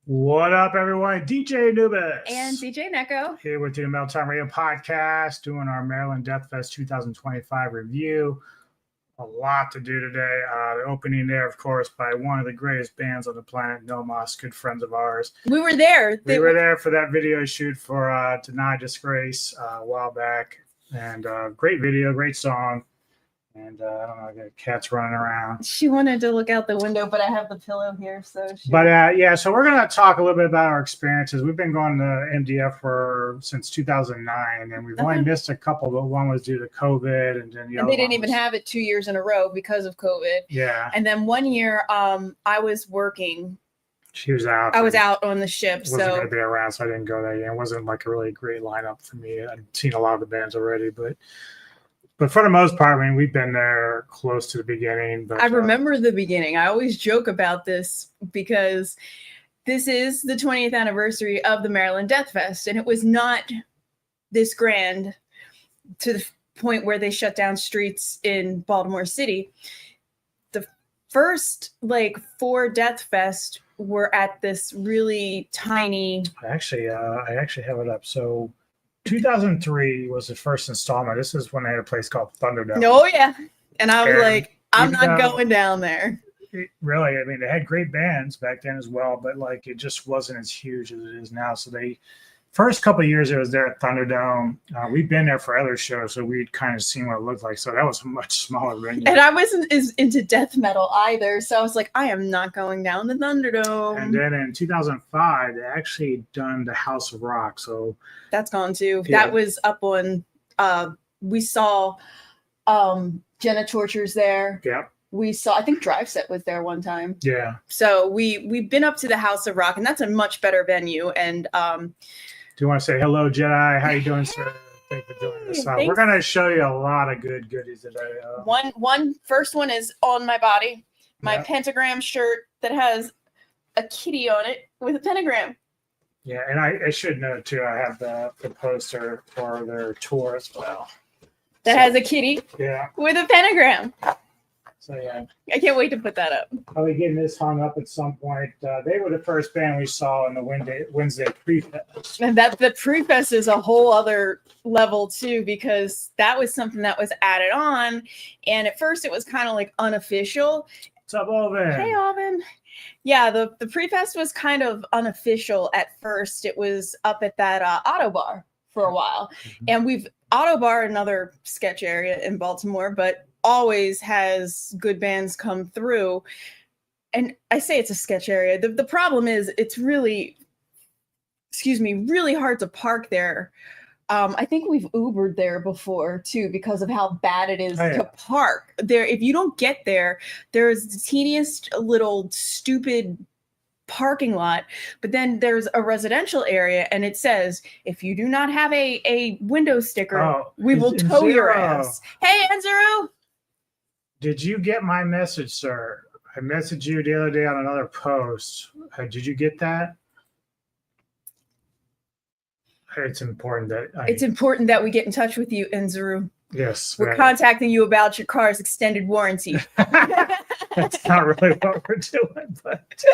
What up, everyone? DJ Nubis and DJ Neko here with the Meltdown Radio Podcast, doing our Maryland Deathfest 2025 review. A lot to do today. The opening there, of course, by one of the greatest bands on the planet, No Mas, good friends of ours. We were there. We were there for that video shoot for Deny Disgrace a while back. And great video, great song. And I don't know, I got cats running around. She wanted to look out the window, but I have the pillow here. So so we're going to talk a little bit about our experiences. We've been going to MDF since 2009, and we've only missed a couple, but one was due to COVID. And then they didn't even have it 2 years in a row because of COVID. Yeah. And then 1 year, I was working. She was out. I was out on the ship. Wasn't going to be around, so I didn't go that year. It wasn't like a really great lineup for me. I'd seen a lot of the bands already, but for the most part, I mean, we've been there close to the beginning. But I remember the beginning. I always joke about this because this is the 20th anniversary of the Maryland Deathfest, and it was not this grand to the point where they shut down streets in Baltimore City. The first, 4 Deathfest were at this really tiny... I actually have it up. So 2003 was the first installment. This is when they had a place called Thunderdome. Oh, yeah. And I was like, I'm not going down there. Really, I mean, they had great bands back then as well, but it just wasn't as huge as it is now. So first couple of years it was there at Thunderdome. We've been there for other shows, so we'd kind of seen what it looked like. So that was a much smaller venue. And I wasn't as into death metal either, so I was like, I am not going down the Thunderdome. And then in 2005, they actually done the House of Rock. So that's gone too. Yeah. That was up on. We saw Jenna Tortures there. Yep. We saw, I think Drive Set was there one time. Yeah. So we've been up to the House of Rock, and that's a much better venue. And do you want to say hello, Jedi? How you doing, sir? Thanks for joining us. We're going to show you a lot of good goodies today. First one is on my body, my pentagram shirt that has a kitty on it with a pentagram. Yeah, and I should note too, I have the poster for their tour as well. That has a kitty with a pentagram. So yeah, I can't wait to put that up. Probably getting this hung up at some point. They were the first band we saw in the Wednesday pre-fest. And the pre-fest is a whole other level too, because that was something that was added on. And at first it was kind of unofficial. What's up, Alvin? Hey, Alvin. Yeah, the pre-fest was kind of unofficial at first. It was up at that Auto Bar for a while. Mm-hmm. And Auto Bar, another sketch area in Baltimore, but always has good bands come through. And I say it's a sketch area. The problem is it's really hard to park there. I think we've Ubered there before too, because of how bad it is to park there. If you don't get there, there's the teeniest little stupid parking lot, but then there's a residential area, and it says, if you do not have a window sticker, we will tow your ass. Hey, Enzero! Did you get my message, sir? I messaged you the other day on another post. Did you get that? It's important that we get in touch with you, Enzero. Yes. We're contacting you about your car's extended warranty. That's not really what we're doing, but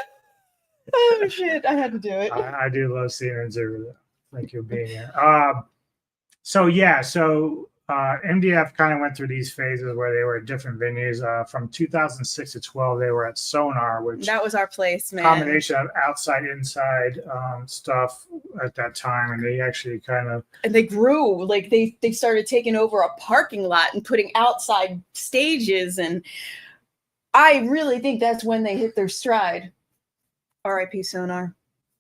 oh shit, I had to do it. I do love seeing Enzero. Thank you for being here. So MDF kind of went through these phases where they were at different venues. From 2006 to 12, they were at Sonar, which that was our place, man. Combination of outside, inside stuff at that time, and they actually and they grew. They started taking over a parking lot and putting outside stages, and I really think that's when they hit their stride. R.I.P. Sonar.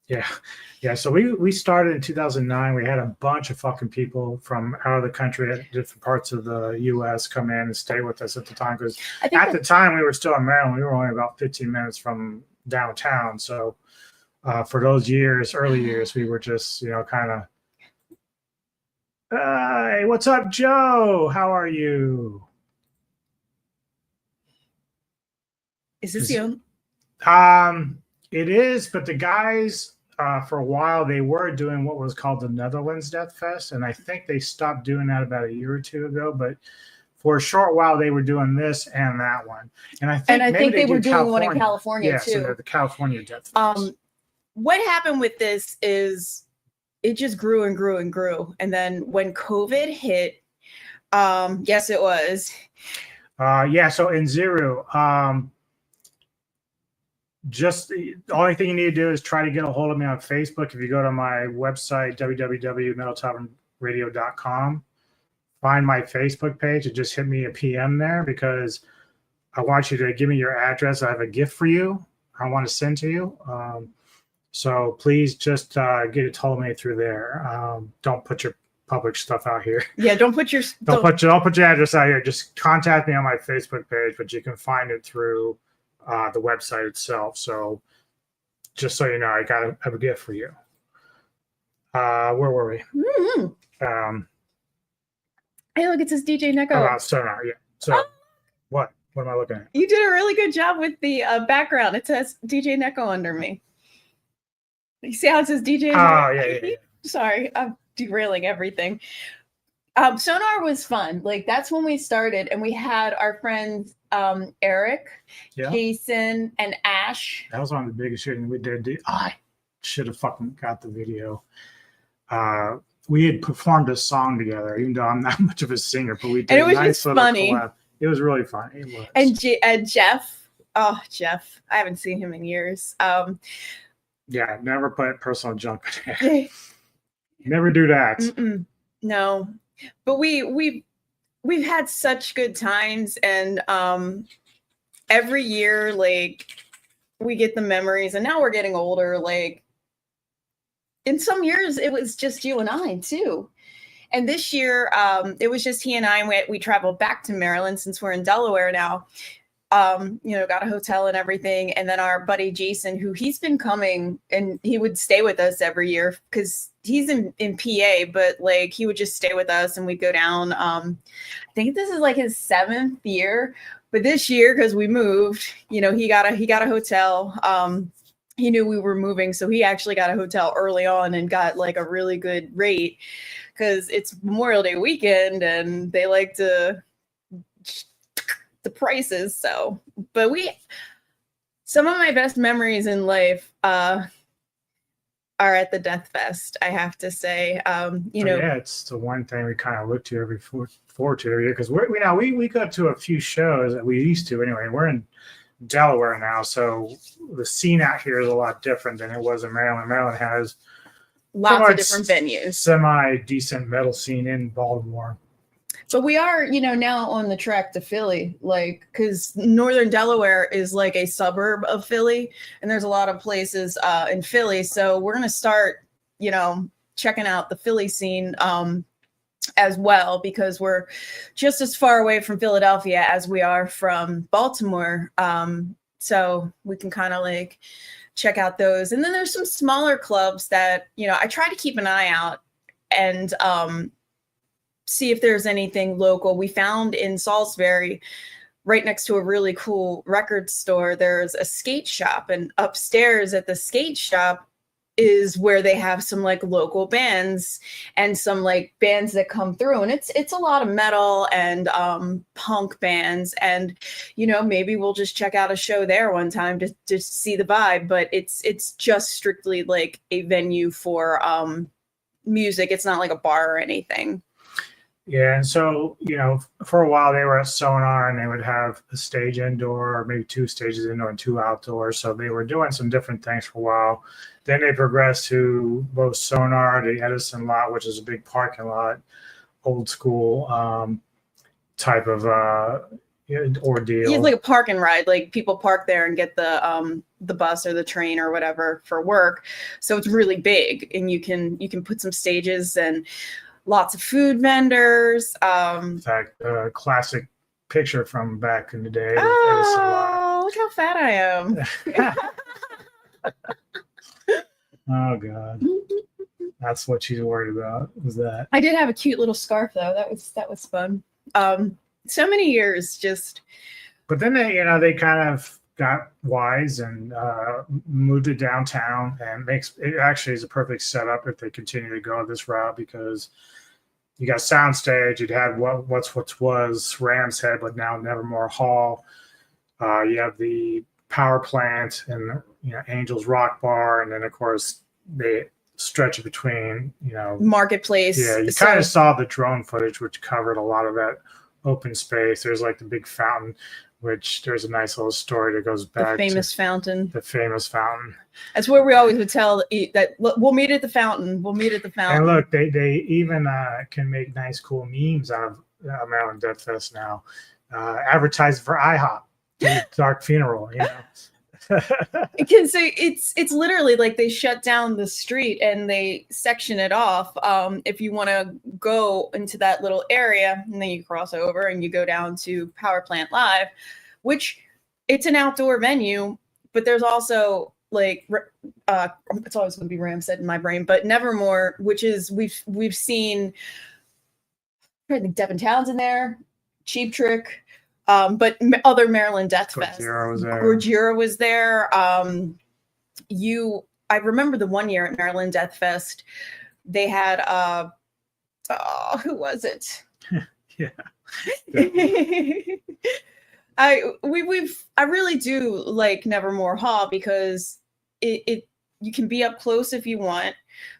Yeah. So we started in 2009. We had a bunch of fucking people from out of the country at different parts of the U.S. come in and stay with us at the time, because at the time we were still in Maryland. We were only about 15 minutes from downtown. So for those early years, we were just kind of, hey, what's up, Joe? How are you? Is this you? It is, but the guys. For a while, they were doing what was called the Netherlands Deathfest, and I think they stopped doing that about a year or two ago. But for a short while, they were doing this and that one. And I think they were doing one in California too. Yeah, so the California Deathfest. what happened with this is it just grew and grew and grew. And then when COVID hit, yes, it was. Yeah, so in Zero, just the only thing you need to do is try to get a hold of me on Facebook. If you go to my website, www.metaltavernradio.com, find my Facebook page and just hit me a PM there, because I want you to give me your address. I have a gift for you I want to send to you. So please just get it told me through there. Don't put your public stuff out here. Yeah, don't put your don't put your address out here. Just contact me on my Facebook page, but you can find it through the website itself. So just so you know, I have a gift for you. Where were we? Mm-hmm. Hey, look, it says DJ Neko. About Sonar, yeah. So what am I looking at? You did a really good job with the background. It says DJ Neko under me. You see how it says DJ? Oh, yeah. Sorry, I'm derailing everything. Sonar was fun. Like, that's when we started, and we had our friends Eric, Jason, and Ash. That was one of the biggest shooting we did. I should have fucking got the video. We had performed a song together, even though I'm not much of a singer, but we did. And it was just funny. Collab. It was really funny. It was. And Jeff. Oh, Jeff. I haven't seen him in years. Yeah, never put personal junk in there. Never do that. Mm-mm. No, but we've had such good times, and every year, like, we get the memories, and now we're getting older. Like, in some years, it was just you and I too, and this year, it was just he and I. And we traveled back to Maryland since we're in Delaware now. Got a hotel and everything. And then our buddy Jason, who he's been coming, and he would stay with us every year because he's in PA, but like he would just stay with us and we'd go down. I think this is like his 7th year, but this year, because we moved, he got a hotel. He knew we were moving, so he actually got a hotel early on and got like a really good rate because it's Memorial Day weekend and they like to the prices. So, but some of my best memories in life are at the Deathfest, I have to say. Yeah, it's the one thing we kind of look to forward to every year, because we go to a few shows that we used to anyway. We're in Delaware now, so the scene out here is a lot different than it was in Maryland. Maryland has lots of different venues, semi-decent metal scene in Baltimore. But we are, now on the track to Philly, like, because Northern Delaware is like a suburb of Philly, and there's a lot of places in Philly. So we're going to start, checking out the Philly scene as well, because we're just as far away from Philadelphia as we are from Baltimore. So we can kind of like check out those. And then there's some smaller clubs that, I try to keep an eye out and see if there's anything local. We found in Salisbury, right next to a really cool record store, there's a skate shop, and upstairs at the skate shop is where they have some like local bands and some like bands that come through, and it's a lot of metal and punk bands, and maybe we'll just check out a show there one time to see the vibe. But it's just strictly like a venue for music. It's not like a bar or anything. Yeah, and so, for a while they were at Sonar, and they would have a stage indoor, or maybe 2 stages indoor and 2 outdoor. So they were doing some different things for a while. Then they progressed to both Sonar, the Edison lot, which is a big parking lot, old school type of ordeal. It's like a park and ride. Like, people park there and get the bus or the train or whatever for work. So it's really big, and you can put some stages and lots of food vendors. In fact, a classic picture from back in the day. Oh, look how fat I am. Oh, God. That's what she's worried about, is that. I did have a cute little scarf, though. That was fun. So many years just. But then they kind of got wise and moved it downtown, and it actually is a perfect setup if they continue to go this route, because you got Soundstage, you'd had what was Ram's Head, but now Nevermore Hall. You have the power plant and Angel's Rock Bar, and then of course they stretch it between, Marketplace. Yeah, you kind of saw the drone footage, which covered a lot of that open space. There's like the big fountain, which there's a nice little story that goes back the famous fountain. The famous fountain. That's where we always would tell that we'll meet at the fountain. We'll meet at the fountain. And look, they even can make nice, cool memes out of Maryland Death Fest now. Advertising for IHOP, Dark Funeral, Because it's literally like they shut down the street and they section it off. If you want to go into that little area, and then you cross over and you go down to Power Plant Live, which it's an outdoor venue, but there's also like it's always going to be Ramstead in my brain, but Nevermore, which is we've seen, I think Devin Townsend there, Cheap Trick. But other Maryland Death Fest. Gojira was there. I remember the one year at Maryland Death Fest, they had who was it? Yeah. I really do like Nevermore Hall because it you can be up close if you want,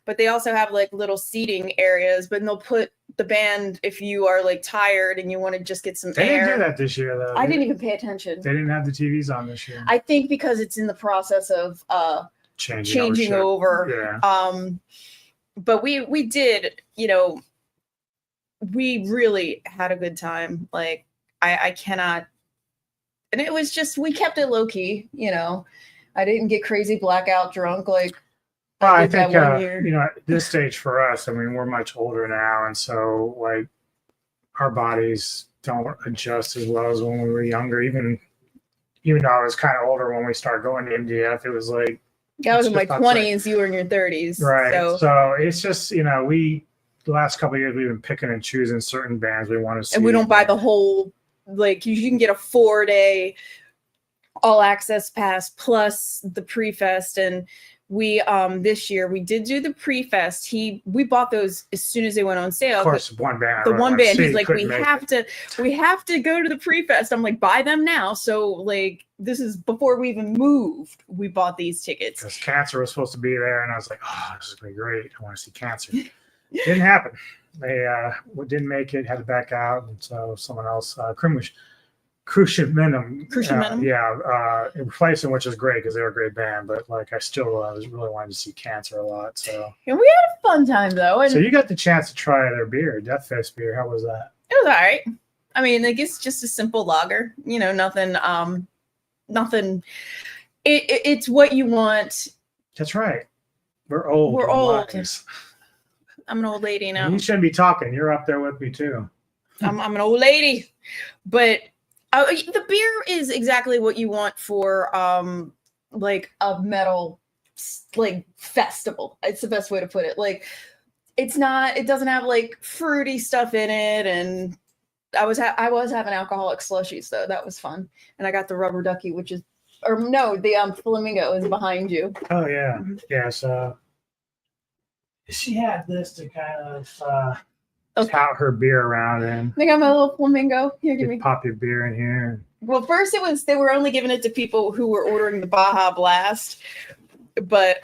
but they also have like little seating areas, but they'll put the band if you are like tired and you want to just get some air. They didn't do that this year though. I didn't even pay attention. They didn't have the TVs on this year. I think because it's in the process of changing over. Yeah. But we did, we really had a good time. Like I cannot, and it was just, we kept it low key, I didn't get crazy blackout drunk like well, I think at this stage for us, I mean, we're much older now, and so like our bodies don't adjust as well as when we were younger. Even though I was kind of older when we started going to MDF, it was like I was in my 20s, you were in your 30s, right? So it's just the last couple of years we've been picking and choosing certain bands we want to see, and we don't buy the whole, like you can get a 4-day all access pass plus the pre-fest. And we this year we did do the pre-fest. We bought those as soon as they went on sale. Of course, one band. He's like, we have to go to the pre-fest. I'm like, buy them now. So like this is before we even moved. We bought these tickets. Because Cancer was supposed to be there, and I was like, oh, this is gonna be great. I want to see Cancer. Didn't happen. They didn't make it. Had to back out, and so someone else, Cruciate Minimum, replaced them, which is great because they were a great band. But like, I still was really wanting to see Cancer a lot. So and we had a fun time though. And so you got the chance to try their beer, Deathfest beer. How was that? It was all right. I mean, like it's just a simple lager. Nothing. Nothing. It's what you want. That's right. We're old. We're old. I'm an old lady now. You shouldn't be talking. You're up there with me too. I'm an old lady, but. The beer is exactly what you want for like a metal like festival. It's the best way to put it. Like it doesn't have like fruity stuff in it. And I was having alcoholic slushies though. That was fun. And I got the rubber ducky, the flamingo is behind you. Oh yeah. Yeah. So she had this to kind of tout her beer around in. I got my little flamingo. Here, give me. Pop your beer in here. Well, first they were only giving it to people who were ordering the Baja Blast, but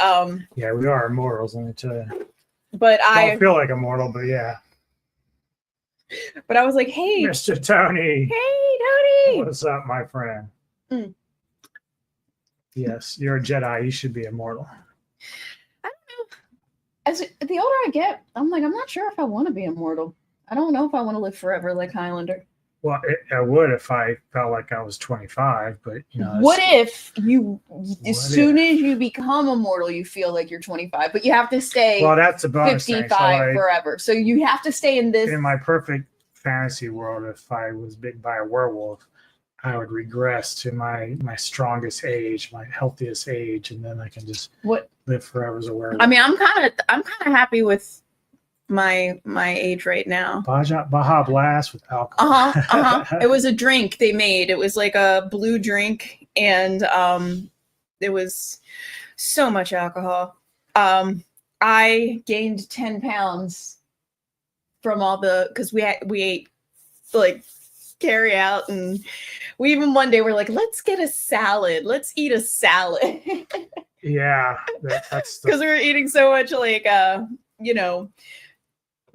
yeah, we are immortals, let me tell you. But I don't feel like immortal, but yeah. But I was like, hey, Mr. Tony. Hey, Tony. What's up, my friend? Yes, you're a Jedi. You should be immortal. As the older I get, I'm like, I'm not sure if I want to be immortal. I don't know if I want to live forever like Highlander. Well, I would if I felt like I was 25, but what if as soon as you become immortal, you feel like you're 25, but you have to stay. Well, that's a bonus 55 forever. So you have to stay in this. In my perfect fantasy world, if I was bitten by a werewolf, I would regress to my strongest age, my healthiest age, and then I can just live forever as a werewolf. I mean, I'm kind of happy with my age right now. Baja Blast with alcohol. It was a drink they made. It was like a blue drink, and it was so much alcohol. I gained 10 pounds from all because we ate like carry out. And we even one day were like, let's get a salad. Let's eat a salad. Yeah, that's because we were eating so much like you know,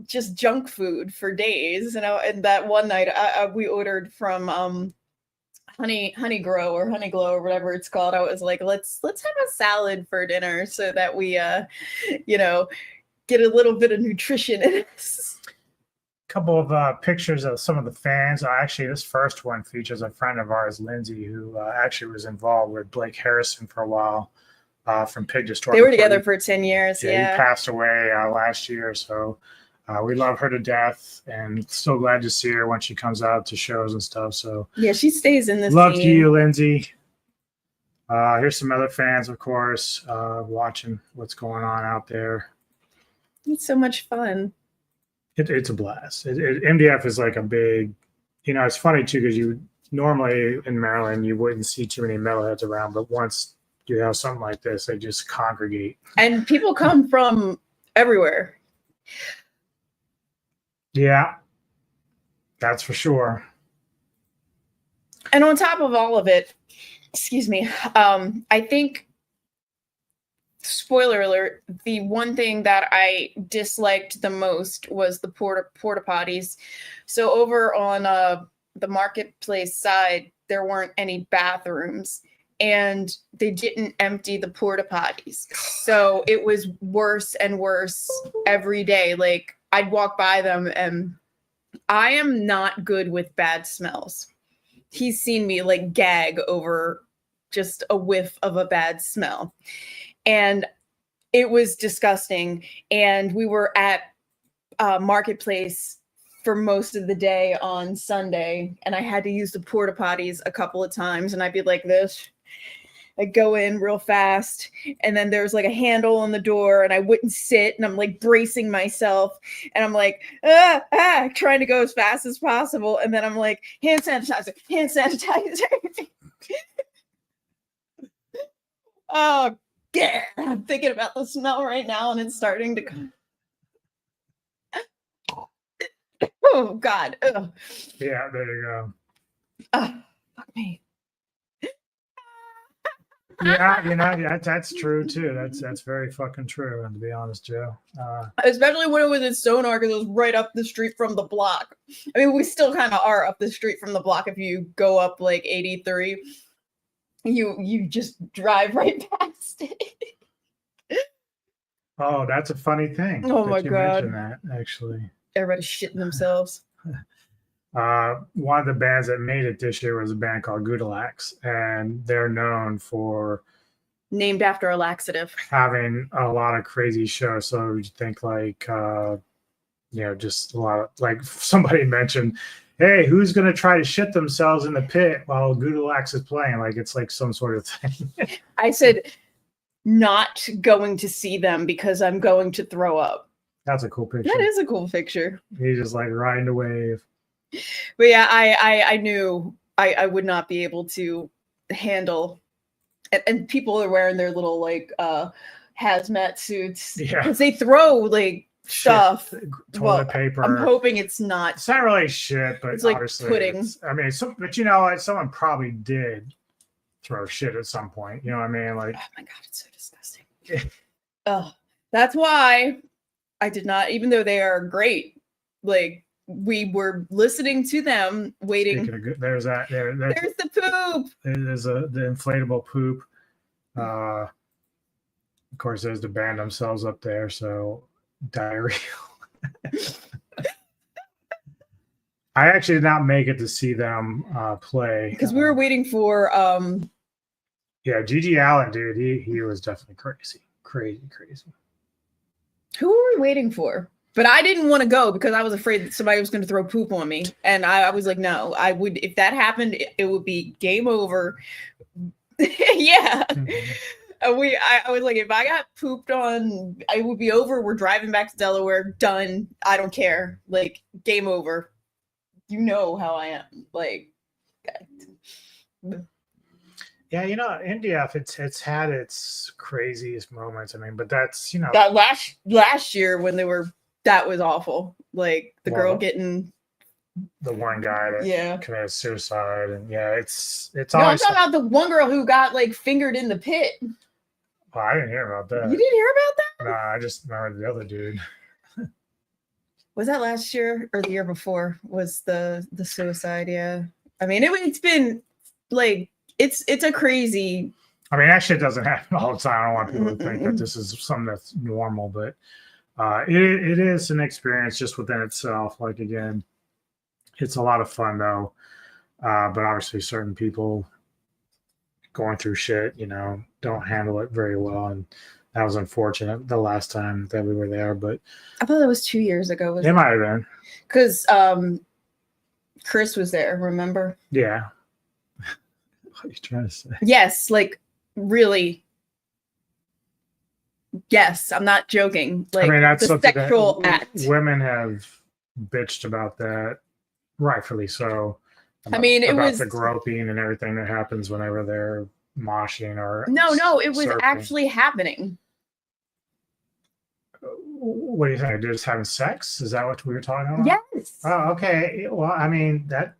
just junk food for days. And that one night we ordered from Honey Grow or Honey Glow or whatever it's called. I was like, let's have a salad for dinner so that we you know, get a little bit of nutrition in us. Couple of pictures of some of the fans. Actually, this first one features a friend of ours, Lindsay, who actually was involved with Blake Harrison for a while from Pig Destroyer. They were together for 10 years. Yeah. He passed away last year. So we love her to death and still glad to see her when she comes out to shows and stuff. So yeah, she stays in this. Love to you, Lindsay. Here's some other fans, of course, watching what's going on out there. It's so much fun. It's a blast. MDF is like a big, you know, it's funny too, because you normally in Maryland, you wouldn't see too many metalheads around, but once you have something like this, they just congregate. And people come from everywhere. Yeah, that's for sure. And on top of all of it, excuse me, I think, spoiler alert, the one thing that I disliked the most was the porta potties. So over on the marketplace side, there weren't any bathrooms and they didn't empty the porta potties. So it was worse and worse every day. Like I'd walk by them and I am not good with bad smells. He's seen me like gag over just a whiff of a bad smell. And it was disgusting. And we were at Marketplace for most of the day on Sunday. And I had to use the porta potties a couple of times. And I'd be like this. I'd go in real fast. And then there was like a handle on the door. And I wouldn't sit. And I'm like bracing myself. And I'm like, trying to go as fast as possible. And then I'm like, hand sanitizer, hand sanitizer. Oh, yeah, I'm thinking about the smell right now and it's starting to come. Oh, God. Ugh. Yeah, there you go. Fuck me. Yeah, you know, that's true too. That's very fucking true. And to be honest, Joe. Especially when it was in Sonar, because it was right up the street from the block. I mean, we still kind of are up the street from the block. If you go up like 83, you just drive right past it. Oh, that's a funny thing. Oh my God. That actually. Everybody's shitting themselves. One of the bands that made it this year was a band called Gudalax, and they're known for named after a laxative, having a lot of crazy shows. So you think like, you know, just a lot of, like somebody mentioned, hey, who's going to try to shit themselves in the pit while Gudalax is playing? Like it's like some sort of thing. I said, not going to see them because I'm going to throw up. That's a cool picture. That is a cool picture. He's just like riding the wave. But yeah, I knew I would not be able to handle, and people are wearing their little like hazmat suits because they throw like stuff, toilet paper. I'm hoping it's not. It's not really shit, but it's like pudding. I mean, but you know what? Someone probably did throw shit at some point. You know what I mean? Like, oh my God, it's so disgusting. That's why I did not, even though they are great, like we were listening to them, waiting. There's that. There's the poop. There's the inflatable poop. Of course, there's the band themselves up there. So diarrhea. I actually did not make it to see them play because we were waiting for. Yeah, Gigi Allen, dude, he was definitely crazy. Who were we waiting for? But I didn't want to go because I was afraid that somebody was going to throw poop on me. And I was like, no, I would, if that happened, it would be game over. Yeah. I was like, if I got pooped on, it would be over. We're driving back to Delaware. Done. I don't care. Like, game over. You know how I am. Like, yeah, you know, MDF, it's had its craziest moments. I mean, but that's, you know, that last year when they were, that was awful. Like the girl getting the one guy that committed suicide, and it's No, I'm always. talking about the one girl who got like fingered in the pit. Well, I didn't hear about that. You didn't hear about that? No, I just remember the other dude. Was that last year or the year before? Was the suicide? Yeah. I mean, it's been like it's a crazy. I mean, that shit doesn't happen all the time. I don't want people to think that this is something that's normal, but it is an experience just within itself. Like, again, it's a lot of fun though. But obviously certain people going through shit, don't handle it very well. And that was unfortunate the last time that we were there, but I thought that was 2 years ago. It might have been. Because Chris was there, remember? Yeah. What are you trying to say? Yes, like really. Yes, I'm not joking. Like, I mean, that's the sexual act. Women have bitched about that, rightfully so. I mean, it was the groping and everything that happens whenever they're moshing or no, it was surfing. Actually happening. What do you think? They're just having sex? Is that what we were talking about? Yes. Oh, okay. Well, I mean that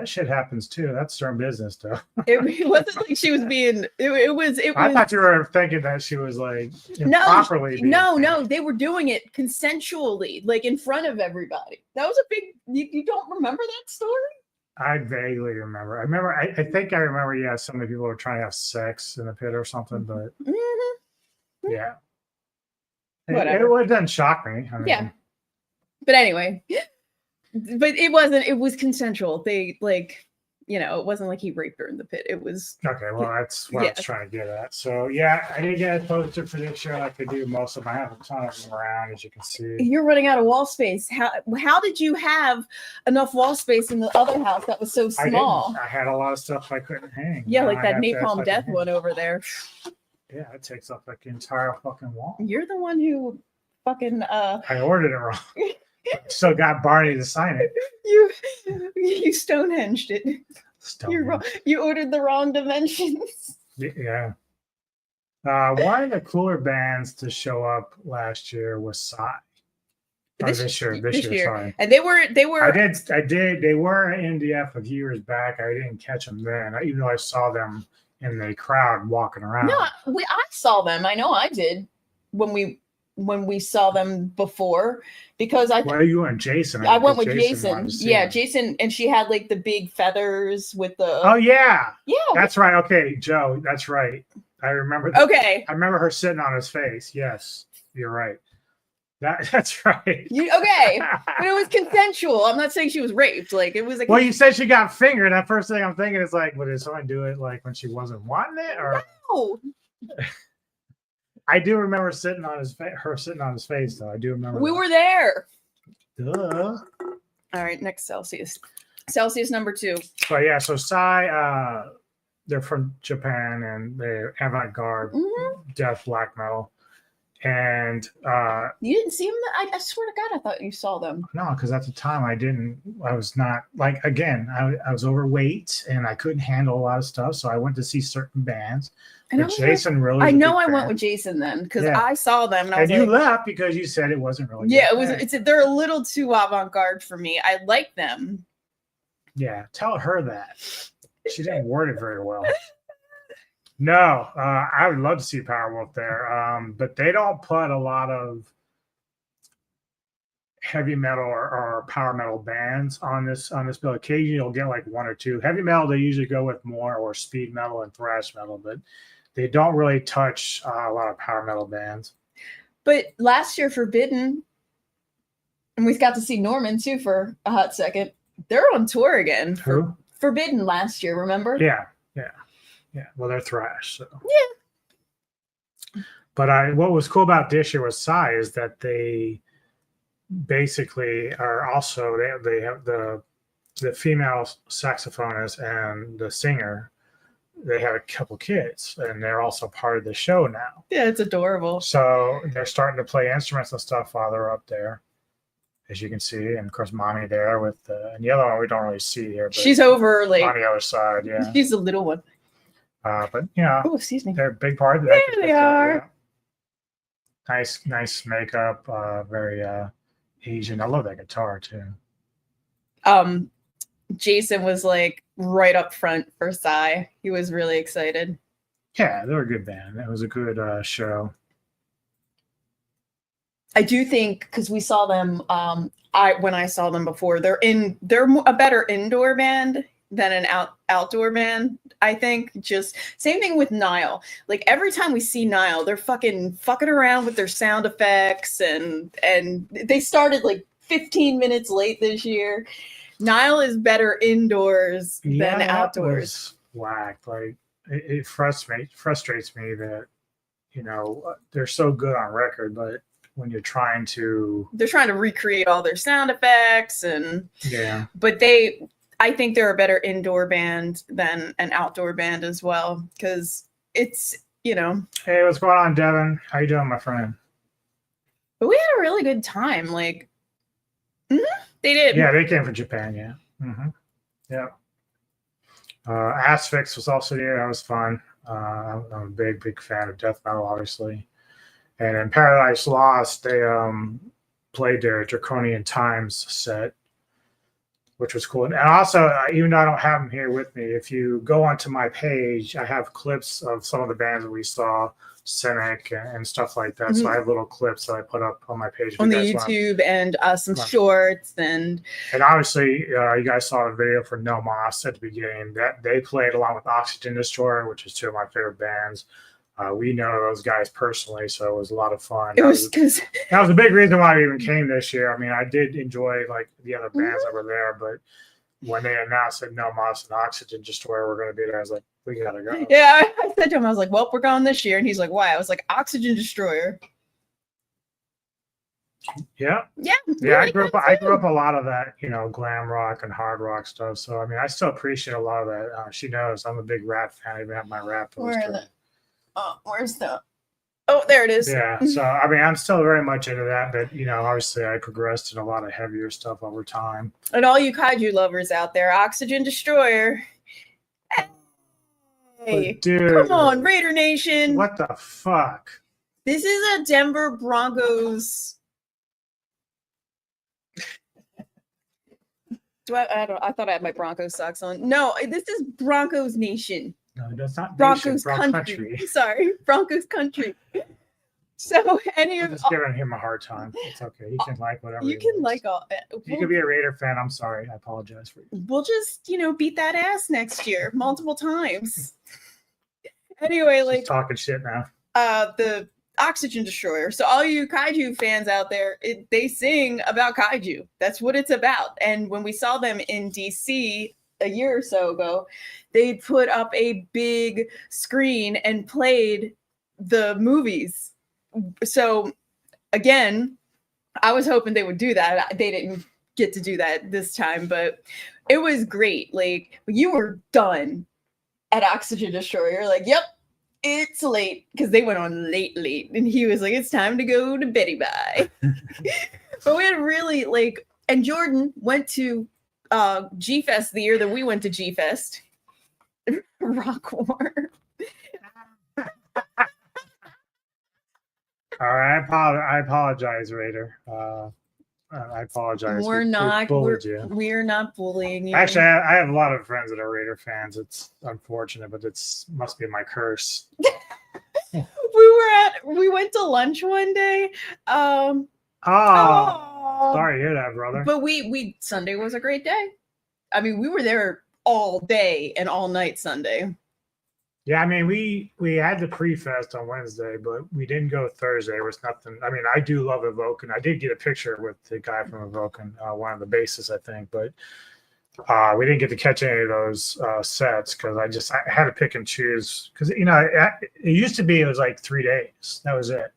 shit happens too. That's their business, though. It wasn't like she was being. It was. I thought you were thinking that she was like improperly. No, they were doing it consensually, like in front of everybody. That was a big. You don't remember that story? I vaguely remember. I think I remember. Yeah, some of the people were trying to have sex in the pit or something, but yeah. Whatever. It doesn't shock me. I mean, yeah. But anyway, but it wasn't. It was consensual. They it wasn't like he raped her in the pit. It was okay. Well, that's what I was trying to get at. So yeah, I didn't get a poster for this year like I do most of them. I have a ton of them around, as you can see. You're running out of wall space. How did you have enough wall space in the other house that was so small? I had a lot of stuff I couldn't hang. Yeah, like that Napalm Death one over there. Yeah, it takes up like the entire fucking wall. You're the one who fucking I ordered it wrong. Still got Barney to sign it. You Stonehenged it. You're wrong. You ordered the wrong dimensions. Yeah. One of the cooler bands to show up last year was Psy. This year. Sorry. And they were. I did. They were in NDF a few years back. I didn't catch them then, even though I saw them in the crowd walking around. No, I saw them. I know I did when we saw them before, because you and Jason. I went with Jason. Yeah, Jason, and she had like the big feathers with the. Oh yeah. Yeah. That's right. Okay, Joe. That's right. I remember. Okay. I remember her sitting on his face. Yes, you're right. That's right. Okay, but it was consensual. I'm not saying she was raped. Like, it was like. Well, you said she got fingered. That first thing I'm thinking is like, did someone do it like when she wasn't wanting it, or? No. I do remember her sitting on his face, though. I do remember. We were there. Duh. All right, next Celsius number 2. So yeah, so Psy, they're from Japan and they're avant-garde death black metal. And you didn't see them? I swear to God, I thought you saw them. No, because at the time I was not, like, again, I was overweight and I couldn't handle a lot of stuff, so I went to see certain bands. And Jason really. I know I went with Jason then because I saw them and I was you left because you said it wasn't really. Yeah, they're a little too avant-garde for me. I like them. Yeah, tell her that. She didn't word it very well. No, I would love to see Powerwolf there, but they don't put a lot of heavy metal or power metal bands on this bill. Occasionally, you'll get like one or two. Heavy metal, they usually go with more, or speed metal and thrash metal, but they don't really touch a lot of power metal bands. But last year, Forbidden, and we got to see Norman too for a hot second. They're on tour again. Who? Forbidden last year, remember? Yeah. Well, they're thrash, so. Yeah. But what was cool about this year with Psy is that they basically are also they have the female saxophonist and the singer. They have a couple kids, and they're also part of the show now. Yeah, it's adorable. So they're starting to play instruments and stuff while they're up there, as you can see. And of course, Mommy there with and the other one we don't really see here. But she's over like on the other side. Yeah, she's the little one. But oh, excuse me. They're a big part of that. There they are. Yeah. Nice makeup. Very Asian. I love that guitar too. Jason was like right up front for Psy. He was really excited. Yeah, they were a good band. It was a good show. I do think because we saw them, when I saw them before, they're a better indoor band than an outdoor band. I think just same thing with Nile. Like every time we see Nile, they're fucking around with their sound effects, and they started like 15 minutes late this year. Nile is better indoors than outdoors. Whack. Like it frustrates me that they're so good on record, but when they're trying to recreate all their sound effects but I think they're a better indoor band than an outdoor band as well, because it's Hey, what's going on, Devin? How you doing, my friend? But we had a really good time. Like they did. Yeah, they came from Japan. Yeah. Mm-hmm. Yeah. Asphyx was also there. That was fun. I'm a big fan of death metal, obviously. And in Paradise Lost, they played their Draconian Times set, which was cool. And also, even though I don't have them here with me, if you go onto my page, I have clips of some of the bands that we saw, Cynic and stuff like that. So I have little clips that I put up on my page on the YouTube and some shorts and obviously you guys saw a video for No Moss at the beginning that they played along with Oxygen Destroyer, which is two of my favorite bands. We know those guys personally, so it was a lot of fun. That was a big reason why I even came this year. I mean, I did enjoy like the other bands that were there, but when they announced that No Moss and Oxygen Destroyer were going to be there, I was like, we gotta go. Yeah, I said to him, I was like, well, we're going this year, and he's like, why? I was like, Oxygen Destroyer. Yeah. I grew up a lot of that, glam rock and hard rock stuff. So I mean, I still appreciate a lot of that. She knows I'm a big Rat fan. I even have my Rat poster. Where's the? Oh, there it is. Yeah. So I mean, I'm still very much into that, but obviously, I progressed in a lot of heavier stuff over time. And all you kaiju lovers out there, Oxygen Destroyer. Hey, dude, come on, Raider Nation. What the fuck? This is a Denver Broncos. I thought I had my Broncos socks on. No, this is Broncos Nation. No, that's not Broncos nation, country. Sorry, Broncos country. So just giving him a hard time. It's okay. He can like whatever. You can like all. You could be a Raider fan. I'm sorry. I apologize for you. We'll just beat that ass next year multiple times. Anyway, like just talking shit now. The Oxygen Destroyer. So all you kaiju fans out there, they sing about kaiju. That's what it's about. And when we saw them in DC a year or so ago, they put up a big screen and played the movies. So again, I was hoping they would do that. They didn't get to do that this time, but it was great. Like you were done at Oxygen Destroyer. You're like, yep, it's late, because they went on late, and he was like, it's time to go to Betty Bye. But we had really and Jordan went to G-Fest the year that we went to G-Fest. Rock War. All right, I apologize, Raider. I apologize. We're not bullying you. Actually, I have a lot of friends that are Raider fans. It's unfortunate, but must be my curse. We went to lunch one day. Sorry to hear that, brother. But we Sunday was a great day. I mean, we were there all day and all night Sunday. Yeah, I mean, we had the pre-fest on Wednesday, but we didn't go Thursday. There was nothing. I mean, I do love Evoken. I did get a picture with the guy from Evoken, one of the bassists, I think, but we didn't get to catch any of those sets because I had to pick and choose because it used to be it was like 3 days. That was it,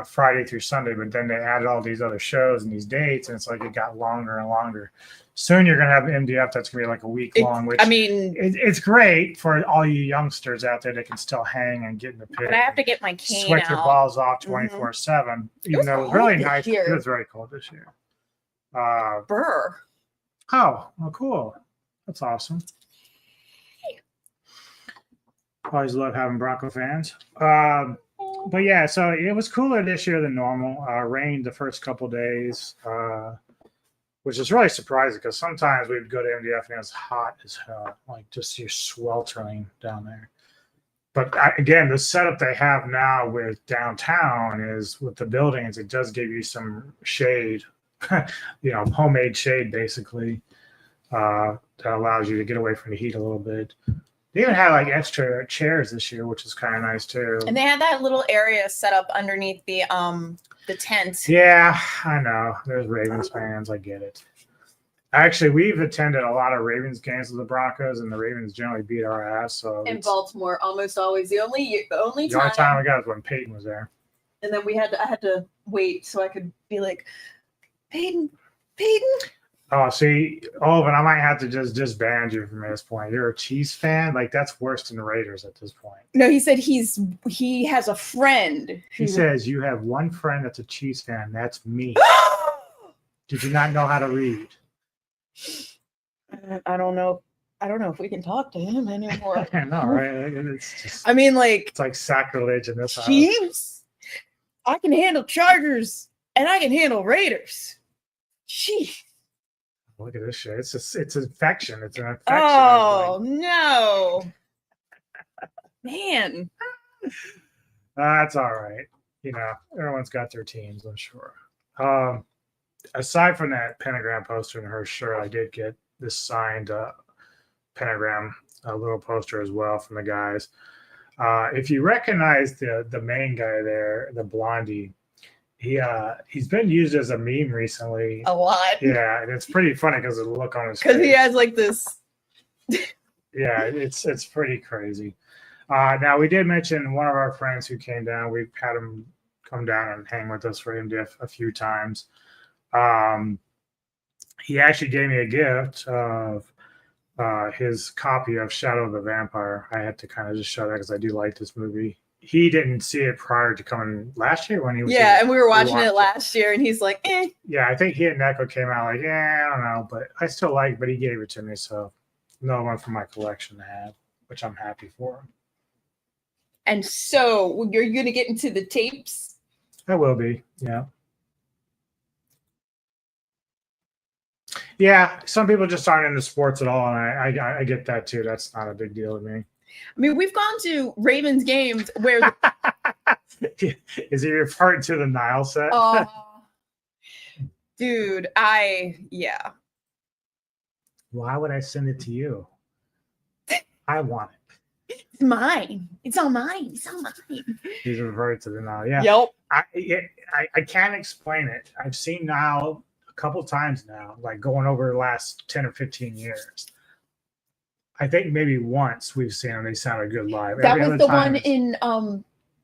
Friday through Sunday. But then they added all these other shows and these dates, and it's like it got longer and longer. Soon you're going to have MDF that's going to be like a week long, which it's great for all you youngsters out there that can still hang and get in the pit. But I have to get my cane sweat your balls off 24/7. Even though it was really nice. It was very cold this year. Brr. Oh, well, cool. That's awesome. Always love having Bronco fans. But yeah, so it was cooler this year than normal. Rained the first couple days. which is really surprising because sometimes we'd go to MDF and it's hot as hell, like just you're sweltering down there. But again, the setup they have now with downtown is with the buildings, it does give you some shade, homemade shade basically, that allows you to get away from the heat a little bit. They even had like extra chairs this year, which is kind of nice too. And they had that little area set up underneath the tent. Yeah, I know. There's Ravens fans. I get it. Actually, we've attended a lot of Ravens games with the Broncos, and the Ravens generally beat our ass. So in Baltimore, almost always the only time we got was when Peyton was there. And then I had to wait so I could be like, Peyton. Oh, see, Olvin, I might have to just disband you from this point. You're a Chiefs fan? Like, that's worse than the Raiders at this point. No, he said he has a friend. He says you have one friend that's a Chiefs fan. That's me. Did you not know how to read? I don't know. I don't know if we can talk to him anymore. I know, right? It's just, it's like sacrilege in this house. Chiefs? I can handle Chargers, and I can handle Raiders. Jeez. Look at this shit. It's infection. It's an infection. Oh, no. Man. That's all right. Everyone's got their teams, I'm sure. Aside from that pentagram poster in her shirt, I did get this signed pentagram, a little poster as well from the guys. If you recognize the main guy there, the blondie, he's been used as a meme recently. A lot. Yeah, and it's pretty funny because of the look on his face. Because he has like this. Yeah, it's pretty crazy. Now, we did mention one of our friends who came down. We've had him come down and hang with us for MDF a few times. He actually gave me a gift of his copy of Shadow of the Vampire. I had to kind of just show that because I do like this movie. He didn't see it prior to coming last year when he was and we were watching it last year, and he's like, eh. Yeah, I think he and Neko came out like, I don't know, but I still like it, but he gave it to me, so another one for my collection to have, which I'm happy for. And so you're going to get into the tapes? I will be, yeah. Yeah, some people just aren't into sports at all, and I get that too. That's not a big deal to me. I mean, we've gone to Ravens games where... Is he referring to the Nile set? Dude, yeah. Why would I send it to you? I want it. It's mine. It's all mine. It's all mine. He's referring to the Nile. Yeah. Yep. I can't explain it. I've seen Nile a couple times now, like going over the last 10 or 15 years. I think maybe once we've seen them. They sounded good live. That was the one in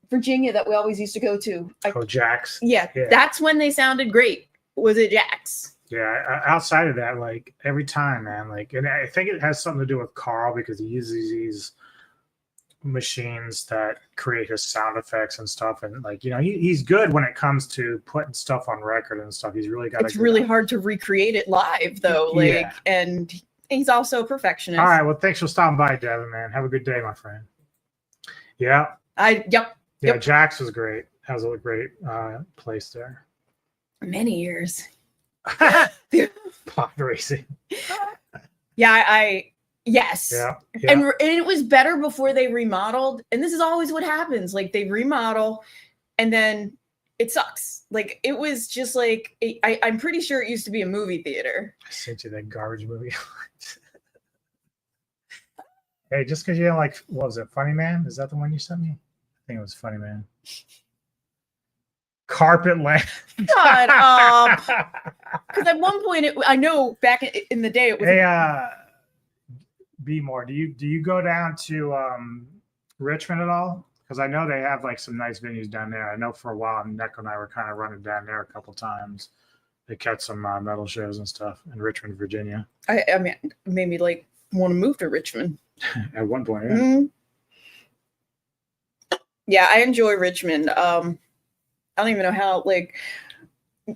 Virginia that we always used to go to. Jack's? Yeah, that's when they sounded great. Was it Jack's? Yeah, outside of that, like every time, man, like, and I think it has something to do with Carl because he uses these machines that create his sound effects and stuff, and like, he's good when it comes to putting stuff on record and stuff. He's really got. It's really hard to recreate it live, though. And he's also a perfectionist. All right, well, thanks for stopping by, Devin, man. Have a good day, my friend. Yeah. Yep. Jax was great. That was a great place there. Many years. Pod racing. Yeah, yes. Yeah. And it was better before they remodeled. And this is always what happens. Like, they remodel and then it sucks. Like, it was just like, I'm pretty sure it used to be a movie theater. I sent you that garbage movie. Hey, just because you don't like, what was it, Funny Man? Is that the one you sent me? I think it was Funny Man. Carpet Land. Shut up. Because at one point, I know back in the day, it was. Hey, be more. Do you go down to Richmond at all? Because I know they have like some nice venues down there. I know for a while, Neko and I were kind of running down there a couple times. They catch some metal shows and stuff in Richmond, Virginia. I mean, made me like want to move to Richmond. At one point, yeah. Mm-hmm. Yeah, I enjoy Richmond. I don't even know how. Like,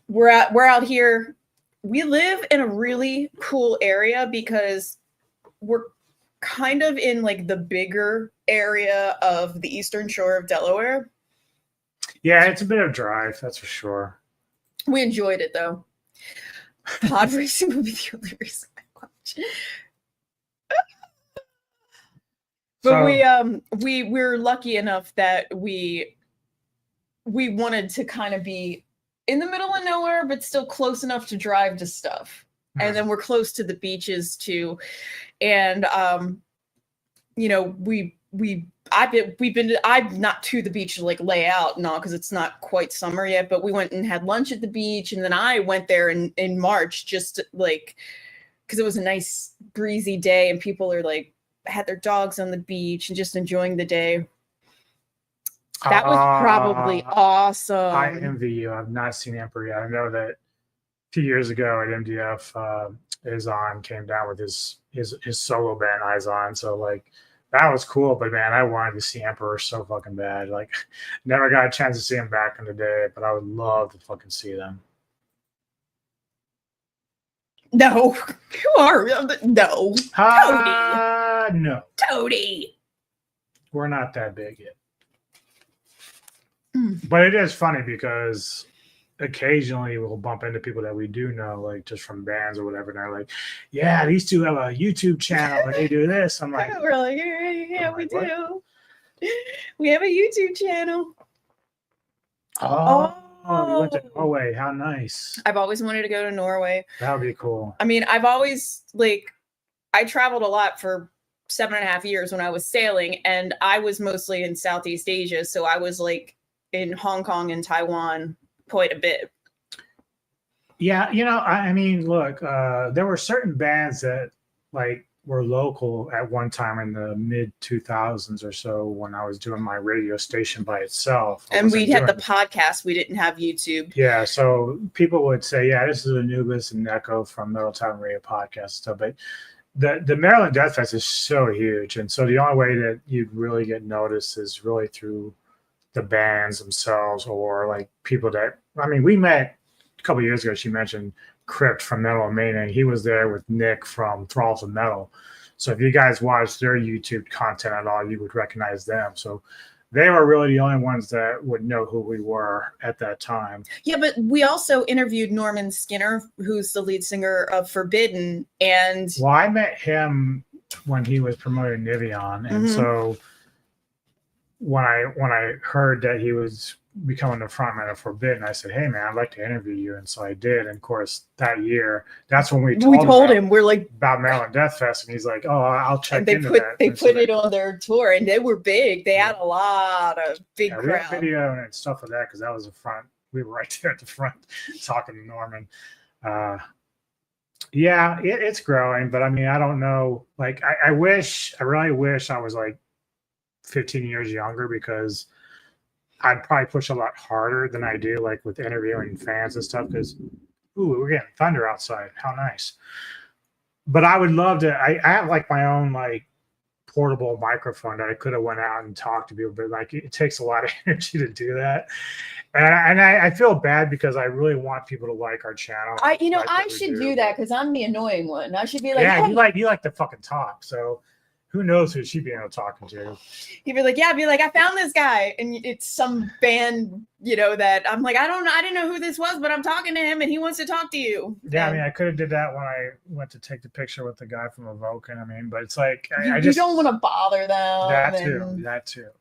we're out here. We live in a really cool area because we're kind of in like the bigger area of the eastern shore of Delaware. Yeah, it's a bit of a drive, that's for sure. We enjoyed it though. Pod racing would be the only reason I watch. But we're lucky enough that we wanted to kind of be in the middle of nowhere, but still close enough to drive to stuff. And then we're close to the beaches too. And you know, I'm not to the beach to like lay out and all because it's not quite summer yet, but we went and had lunch at the beach, and then I went there in March just like because it was a nice breezy day and people are like had their dogs on the beach and just enjoying the day. That was probably awesome. I envy you. I've not seen Emperor yet. I know that a few years ago at MDF, Izon came down with his solo band Eyes On. So like that was cool. But man, I wanted to see Emperor so fucking bad. Like never got a chance to see him back in the day, but I would love to fucking see them. No, who are no? Toady. No. Toady. We're not that big yet. But it is funny because occasionally we'll bump into people that we do know, like just from bands or whatever. And they're like, yeah, these two have a YouTube channel and they do this. I'm like, we're like, yeah, we do. We have a YouTube channel. Oh, you went to Norway. How nice. I've always wanted to go to Norway. That would be cool. I mean, I've always I traveled a lot for 7.5 years when I was sailing, and I was mostly in Southeast Asia. So I was like in Hong Kong and Taiwan quite a bit. Yeah, you know, I mean, look, there were certain bands that like were local at one time in the mid 2000s or so when I was doing my radio station by itself. And we had the podcast. We didn't have YouTube. Yeah, so people would say, yeah, this is Anubis and Echo from Middletown Radio Podcast and stuff. But the Maryland Deathfest is so huge. And so the only way that you'd really get noticed is really through the bands themselves or like people that, I mean, we met a couple of years ago. She mentioned Crypt from Metal Mania. He was there with Nick from Thralls of Metal. So if you guys watched their YouTube content at all, you would recognize them. So they were really the only ones that would know who we were at that time. Yeah, but we also interviewed Norman Skinner, who's the lead singer of Forbidden. And well, I met him when he was promoting Nivion. And so when I heard that he was becoming the frontman of Forbidden, I said, hey man, I'd like to interview you. And so I did. And of course that year, that's when we told him we're like about Maryland Deathfest. And he's like, oh, I'll check into that. They put it on their tour and they were big. They had a lot of big crowd. We had video and stuff like that because that was the front. We were right there at the front talking to Norman. Yeah, it's growing, but I mean, I don't know. Like I really wish I was like 15 years younger because I'd probably push a lot harder than I do, like with interviewing fans and stuff. Because, ooh, we're getting thunder outside. How nice! But I would love to. I have like my own like portable microphone that I could have went out and talked to people, but like it takes a lot of energy to do that. And I feel bad because I really want people to like our channel. I should do that because I'm the annoying one. I should be like, yeah, hey. you like to fucking talk, so. Who knows who she'd be able to talk to? He'd be like, I found this guy. And it's some band, that I'm like, I didn't know who this was, but I'm talking to him and he wants to talk to you. Yeah, I mean, I could have did that when I went to take the picture with the guy from Evoken. I mean, but it's like, you don't want to bother them. That too.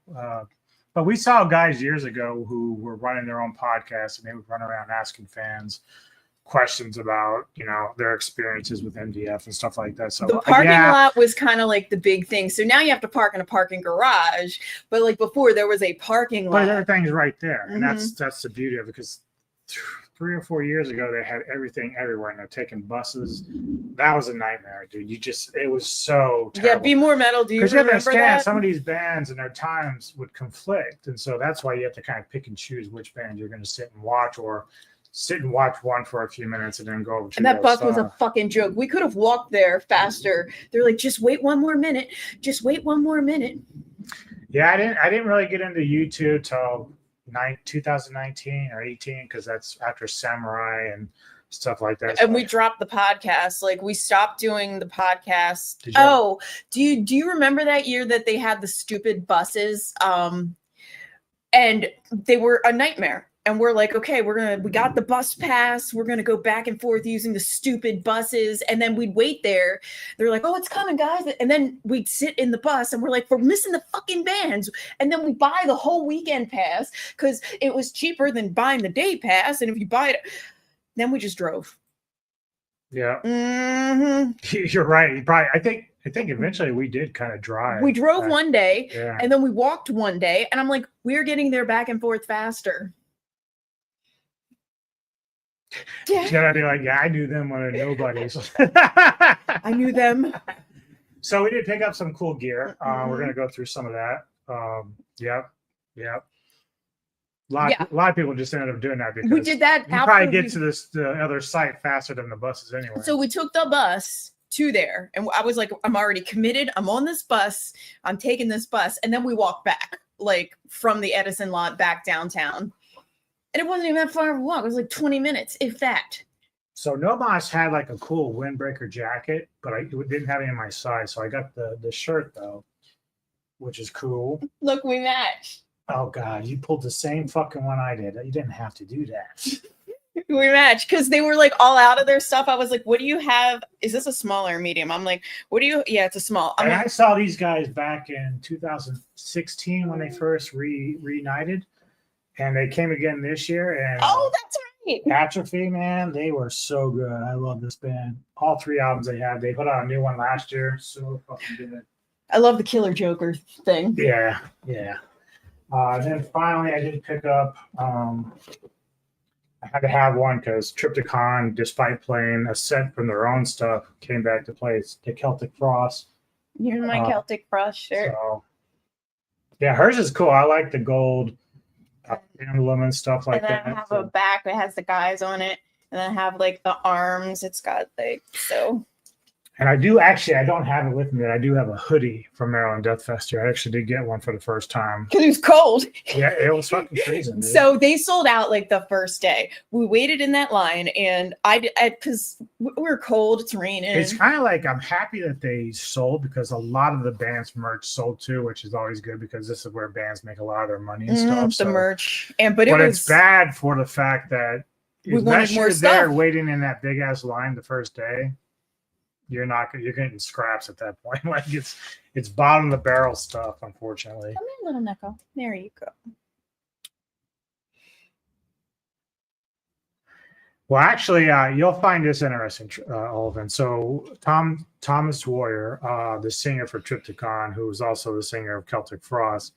But we saw guys years ago who were running their own podcast and they would run around asking fans questions about their experiences with MDF and stuff like that. So the parking lot was kind of like the big thing. So now you have to park in a parking garage, but like before there was a parking lot. But everything's right there, and that's the beauty of it. Because 3 or 4 years ago they had everything everywhere, and they're taking buses. That was a nightmare, dude. It was so terrible. Yeah, Be More Metal. Do you remember that? Because you understand some of these bands and their times would conflict, and so that's why you have to kind of pick and choose which band you're going to sit and watch or. Sit and watch one for a few minutes and then go over to and that bus was a fucking joke. We could have walked there faster. They're like, just wait one more minute. Just wait one more minute. Yeah, I didn't really get into YouTube till 2019 or 18 because that's after Samurai and stuff like that. And we dropped the podcast. Like we stopped doing the podcast. Do you remember that year that they had the stupid buses? And they were a nightmare. And we're like, okay, we got the bus pass. We're going to go back and forth using the stupid buses. And then we'd wait there. They're like, oh, it's coming, guys. And then we'd sit in the bus and we're like, we're missing the fucking bands. And then we buy the whole weekend pass because it was cheaper than buying the day pass. And if you buy it, then we just drove. Yeah. Mm-hmm. You're right. Probably, I think eventually we did kind of drive. We drove one day yeah. and then we walked one day. And I'm like, we're getting there back and forth faster. Yeah. You gotta be like, yeah, I knew them when I nobodies. I knew them. So we did pick up some cool gear. We're gonna go through some of that. Yep. A lot of people just ended up doing that because we did that. You probably get to the other site faster than the buses anyway. So we took the bus to there, and I was like, I'm already committed. I'm on this bus. I'm taking this bus, and then we walked back, like from the Edison lot back downtown. And it wasn't even that far of a walk. It was like 20 minutes, if that. So Nomos had like a cool windbreaker jacket, but I didn't have any in my size. So I got the shirt though, which is cool. Look, we matched. Oh God, you pulled the same fucking one I did. You didn't have to do that. We matched because they were like all out of their stuff. I was like, what do you have? Is this a small or medium? I'm like, what do you? Yeah, it's a small. I saw these guys back in 2016 when they first reunited. And they came again this year. And that's right. Atrophy, man, they were so good. I love this band. All 3 albums they had. They put out a new one last year. So fucking good. I love the Killer Joker thing. Yeah. Then finally, I did pick up. I had to have one because Triptychon, despite playing a set from their own stuff, came back to play the Celtic Frost. You're my Celtic Frost shirt. So, yeah, hers is cool. I like the gold. Emblem and stuff like that. And then I have a back that has the guys on it, and then I have like the arms. It's got like so. And I don't have it with me, but I do have a hoodie from Maryland Deathfest here. I actually did get one for the first time. Because it was cold. Yeah, it was fucking freezing. Dude. So they sold out like the first day. We waited in that line, and because we were cold, it's raining. It's kind of like I'm happy that they sold because a lot of the band's merch sold too, which is always good because this is where bands make a lot of their money and stuff. The merch. But it's bad for the fact that unless you're there waiting in that big ass line the first day, you're getting scraps at that point. Like it's bottom of the barrel stuff, unfortunately. Come in, little Neko. There you go. Well, actually, you'll find this interesting, Olvin. So Thomas Warrior, the singer for Triptychon, who was also the singer of Celtic Frost,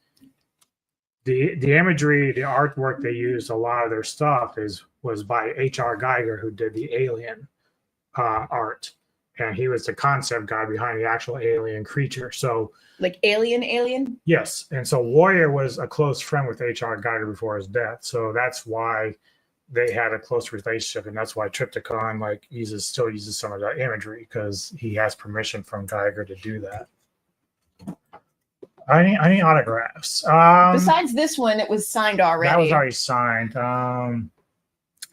the imagery, the artwork they used, a lot of their stuff was by H.R. Geiger, who did the Alien art. And he was the concept guy behind the actual alien creature. So, like Alien? Yes. And so Warrior was a close friend with H.R. Geiger before his death. So that's why they had a close relationship. And that's why Triptychon still uses some of that imagery because he has permission from Geiger to do that. I need autographs. Besides this one, it was signed already. That was already signed.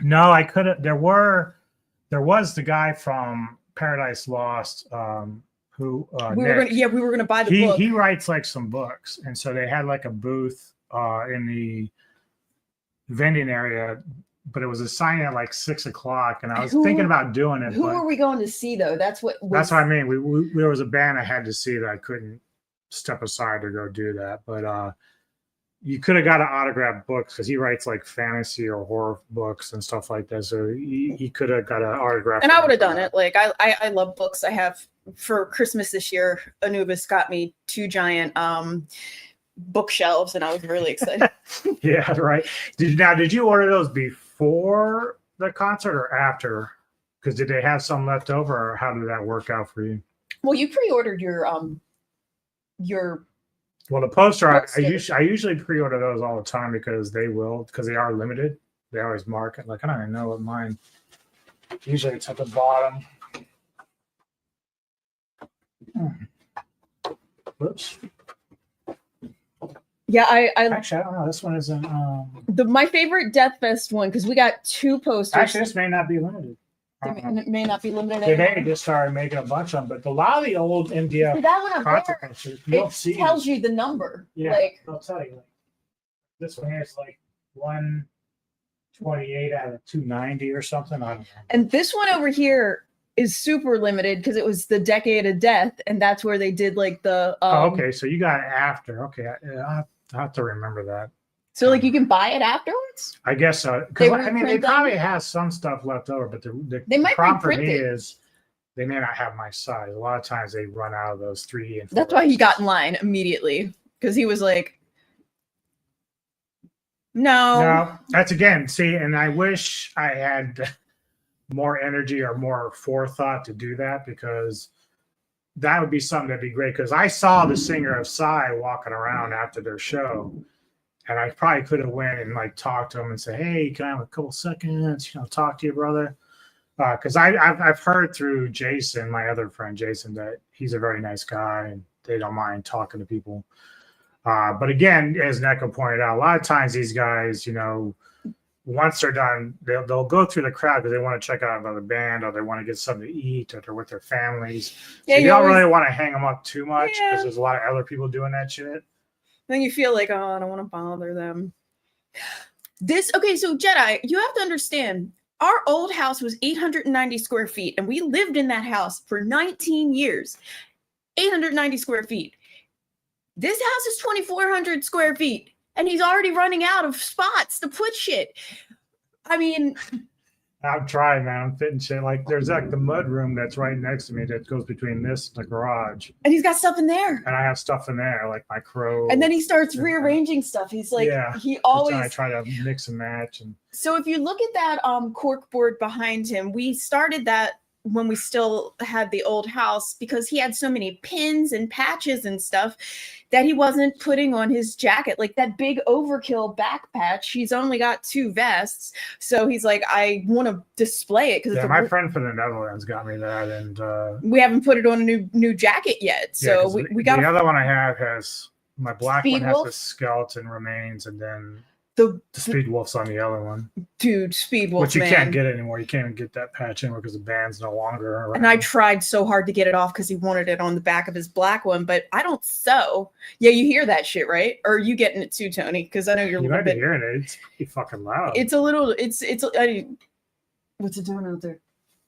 No, I couldn't. There was the guy from Paradise Lost, who we were gonna buy the book. He writes like some books, and so they had like a booth in the vending area, but it was a signing at like 6 o'clock, and I was thinking about doing it. Who were we going to see though? That's what I mean. There was a band I had to see that I couldn't step aside to go do that, but you could have got an autographed book because he writes like fantasy or horror books and stuff like that. So he could have got an autograph. And I would have done it. Like I love books. I have for Christmas this year, Anubis got me 2 giant bookshelves, and I was really excited. Yeah, right. Did you order those before the concert or after? Because did they have some left over, or how did that work out for you? Well, you pre-ordered your Well, the poster, I usually pre-order those all the time because they are limited. They always mark it. Like, I don't even know what mine. Usually it's at the bottom. Whoops. Yeah, actually, I don't know. This one isn't. My favorite Deathfest one, because we got 2 posters. Actually, this may not be limited. It may not be limited. They may just started making a bunch of them, but a lot of the old MDF that one up there, it tells you the number. Yeah, like, I'll tell you. This one here is like 1 28 out of 290 or something. I don't know. And this one over here is super limited because it was the decade of death, and that's where they did like the. Okay, so you got it after. Okay, I have to remember that. So like you can buy it afterwards. I guess so. Because I mean, they probably have some stuff left over, but the problem for me is they may not have my size. A lot of times they run out of those 3D and 4X. That's why he got in line immediately because he was like, no, that's again. See, and I wish I had more energy or more forethought to do that, because that would be something that'd be great. Because I saw the singer of Psy walking around after their show, and I probably could have went and like talked to him and say, "Hey, can I have a couple seconds? Talk to you, brother." Because I've heard through Jason, my other friend Jason, that he's a very nice guy and they don't mind talking to people. But again, as Neko pointed out, a lot of times these guys, once they're done, they'll go through the crowd because they want to check out another band, or they want to get something to eat, or they're with their families. Yeah, so you don't really want to hang them up too much because there's a lot of other people doing that shit. Then you feel like, oh, I don't want to bother them. Okay, so Jedi, you have to understand, our old house was 890 square feet, and we lived in that house for 19 years. 890 square feet. This house is 2,400 square feet, and he's already running out of spots to put shit. I mean, I'm trying, man. I'm fitting shit. Like, there's like the mud room that's right next to me that goes between this and the garage. And he's got stuff in there. And I have stuff in there, like my crow. And then he starts rearranging stuff. He's like, he always. I try to mix and match. And so if you look at that cork board behind him, we started that when we still had the old house, because he had so many pins and patches and stuff that he wasn't putting on his jacket. Like that big overkill back patch, he's only got 2 vests. So he's like, I want to display it. Because my friend from the Netherlands got me that, and we haven't put it on a new jacket yet. So we got the other one I have has my black one has the skeleton remains, and then the Speed Wolf's on the other one. Dude, Speed Wolf, which you can't get anymore. You can't even get that patch anymore because the band's no longer around. And I tried so hard to get it off because he wanted it on the back of his black one, but I don't sew. Yeah, you hear that shit, right? Or are you getting it too, Tony? Because I know you're a little bit hearing it. It's pretty fucking loud. It's a little. It's. I mean, what's it doing out there?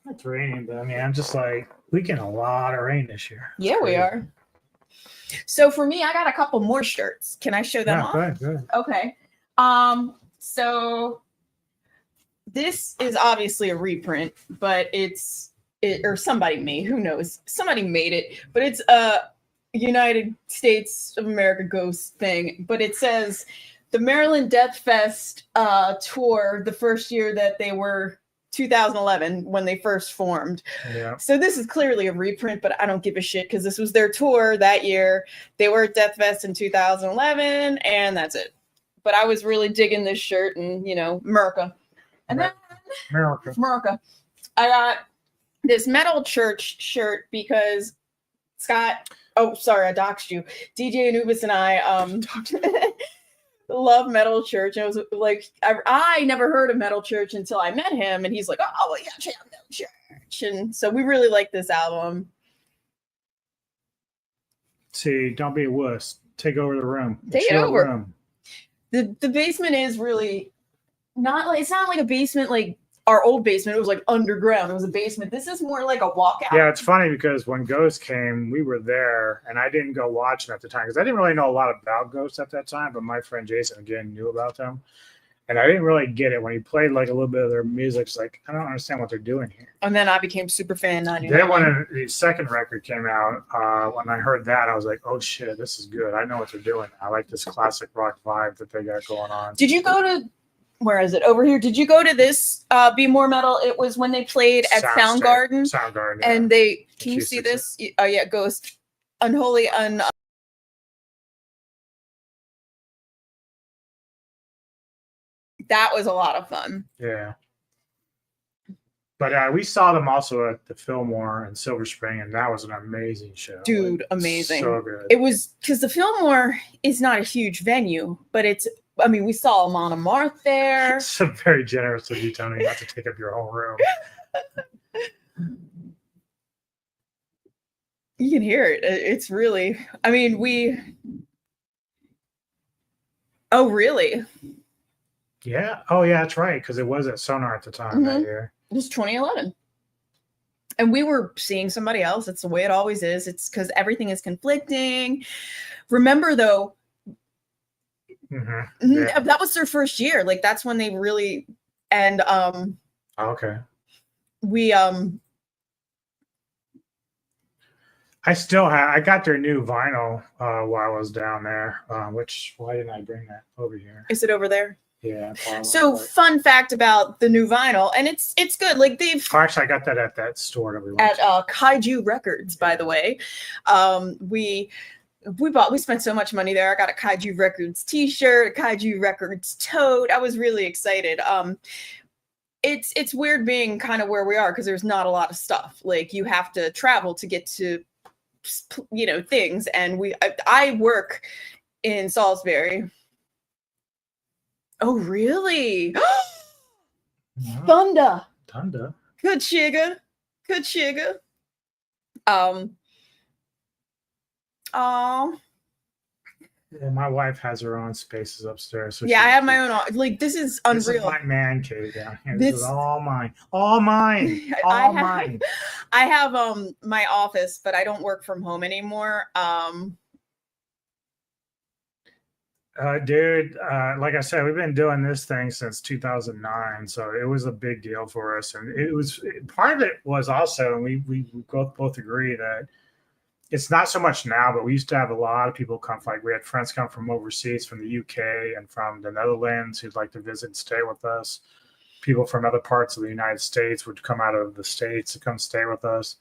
It's raining, but I mean, I'm just like, we get a lot of rain this year. Yeah, we are. So for me, I got a couple more shirts. Can I show them off? Go ahead. Okay. So this is obviously a reprint, but or somebody made, who knows? Somebody made it, but it's a United States of America Ghost thing, but it says the Maryland Deathfest tour, the first year that they were 2011 when they first formed. Yeah. So this is clearly a reprint, but I don't give a shit because this was their tour that year. They were at Deathfest in 2011, and that's it. But I was really digging this shirt, and America. And then America. I got this Metal Church shirt because Scott. Oh, sorry, I doxed you. DJ Anubis and I love Metal Church. And it was like I never heard of Metal Church until I met him, and he's like, "Oh, well, yeah, check out Metal Church." And so we really like this album. See, don't be a wuss. Take over the room. Take it over. Room. The basement is really not like, it's not like a basement like our old basement. It was like underground. It was a basement. This is more like a walkout. Yeah, it's funny because when Ghost came, we were there, and I didn't go watch them at the time because I didn't really know a lot about Ghost at that time. But my friend Jason again knew about them, and I didn't really get it when he played like a little bit of their music. It's like, I don't understand what they're doing here. And then I became super fan. Then when the second record came out, when I heard that, I was like, oh shit, this is good. I know what they're doing. I like this classic rock vibe that they got going on. Did you go to, where is it? Over here. Did you go to this Be More Metal? It was when they played at Soundgarden. Soundgarden, yeah. And can you see this? Oh yeah, Ghost. Unholy, that was a lot of fun. Yeah. But we saw them also at the Fillmore in Silver Spring, and that was an amazing show. Dude, amazing. So good. It was, because the Fillmore is not a huge venue, but we saw Amon Amarth there. It's very generous of you, Tony, not to take up your whole room. You can hear it. It's really, oh, really? Yeah. Oh, yeah, that's right. Because it was at Sonar at the time that year. It was 2011. And we were seeing somebody else. It's the way it always is. It's because everything is conflicting. Remember, though, that was their first year. Like, that's when they really, and okay. We I got their new vinyl while I was down there. Why didn't I bring that over here? Is it over there? Yeah. So fun fact about the new vinyl, and it's good. Like they've actually I got that at that store that we went at Kaiju Records, by the way. We spent so much money there. I got a Kaiju Records t-shirt, a Kaiju Records tote. I was really excited. It's weird being kind of where we are because there's not a lot of stuff. Like you have to travel to get to things, and I work in Salisbury. Oh, really? Yeah. Thunder. Good sugar. Yeah, my wife has her own spaces upstairs. So yeah, I have my own. Like this is unreal. This is my man cave down here. This is all mine. All mine. Mine. I have my office, but I don't work from home anymore. Dude, like I said, we've been doing this thing since 2009, so it was a big deal for us, and it was part of it was also, and we both agree that it's not so much now, but we used to have a lot of people come. Like we had friends come from overseas, from the UK and from the Netherlands, who'd like to visit and stay with us. People from other parts of the United States would come out of the States to come stay with us.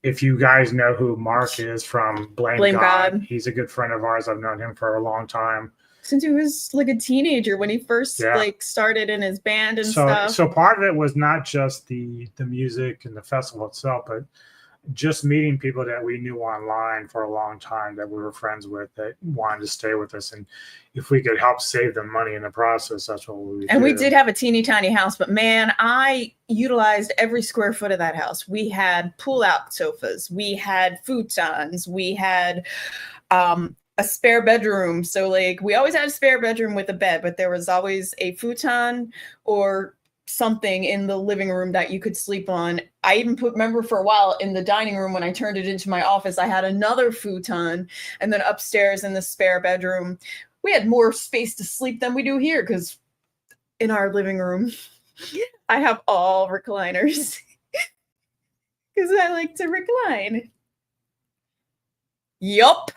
If you guys know who Mark is from Blame God, he's a good friend of ours. I've known him for a long time. Since he was like a teenager when he first started in his band and stuff. So part of it was not just the music and the festival itself, but just meeting people that we knew online for a long time that we were friends with that wanted to stay with us. And if we could help save them money in the process, that's what we would do. We did have a teeny tiny house, but man, I utilized every square foot of that house. We had pull-out sofas. We had futons. We had a spare bedroom. So like we always had a spare bedroom with a bed, but there was always a futon or something in the living room that you could sleep on. I even remember for a while in the dining room when I turned it into my office, I had another futon, and then upstairs in the spare bedroom, we had more space to sleep than we do here because in our living room, I have all recliners because I like to recline. Yup.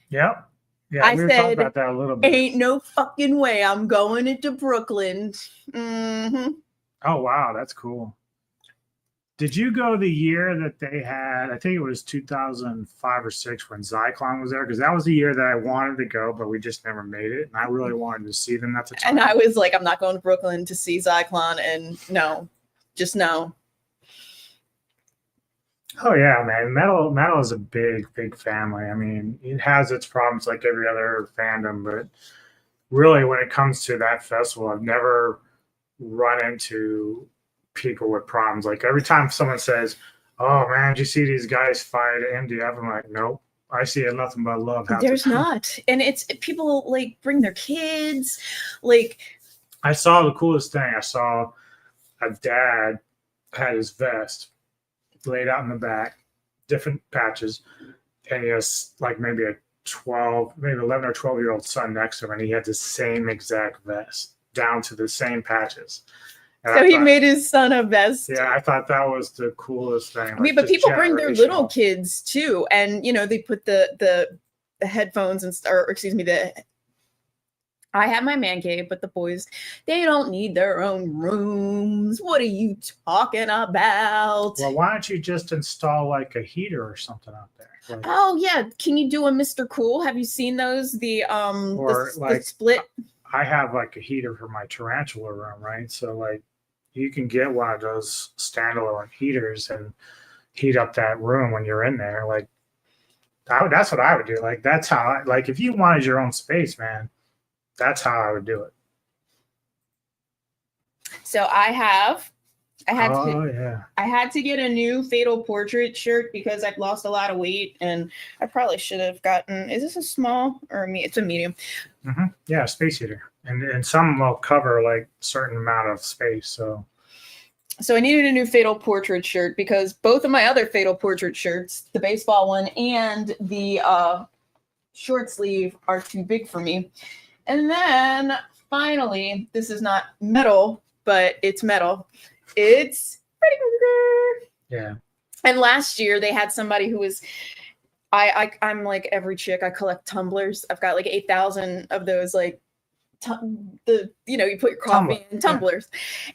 Yep. Yeah, we were talking about that a little bit. Ain't no fucking way I'm going into Brooklyn. Mm-hmm. Oh, wow. That's cool. Did you go the year that they had, I think it was 2005 or 6 when Zyklon was there? Because that was the year that I wanted to go, but we just never made it. And I really wanted to see them at the time. And I was like, I'm not going to Brooklyn to see Zyklon. And no. Oh yeah, man. Metal is a big family. I mean, it has its problems like every other fandom, but really when it comes to that festival, I've never run into people with problems. Like every time someone says, "Oh man, did you see these guys fight at MDF?" I'm like, "Nope. I see nothing but love." There's not. And it's people like bring their kids. Like I saw the coolest thing. I saw a dad had his vest laid out in the back, different patches, and he has like maybe 11 or 12-year-old son next to him, and he had the same exact vest down to the same patches. And so he made his son a vest. Yeah, I thought that was the coolest thing. Like, but people bring their little kids too, and they put the headphones I have my man cave, but the boys, they don't need their own rooms. What are you talking about? Well, why don't you just install like a heater or something out there? Like, oh yeah, can you do a Mr. Cool? Have you seen those? The split. I have like a heater for my tarantula room, right? So like, you can get one of those standalone heaters and heat up that room when you're in there. Like, that's what I would do. Like, that's how. Like, if you wanted your own space, man. That's how I would do it. So I had to get a new Fatal Portrait shirt because I've lost a lot of weight, and I probably should have gotten. Is this a small or a medium? It's a medium. Mm-hmm. Yeah, space heater. and some will cover like certain amount of space. So I needed a new Fatal Portrait shirt because both of my other Fatal Portrait shirts, the baseball one and the short sleeve, are too big for me. And then finally, this is not metal, but it's metal. It's Freddy Krueger. Yeah. And last year they had somebody who was, I'm like every chick. I collect tumblers. I've got like 8,000 of those, like you put your coffee in tumblers.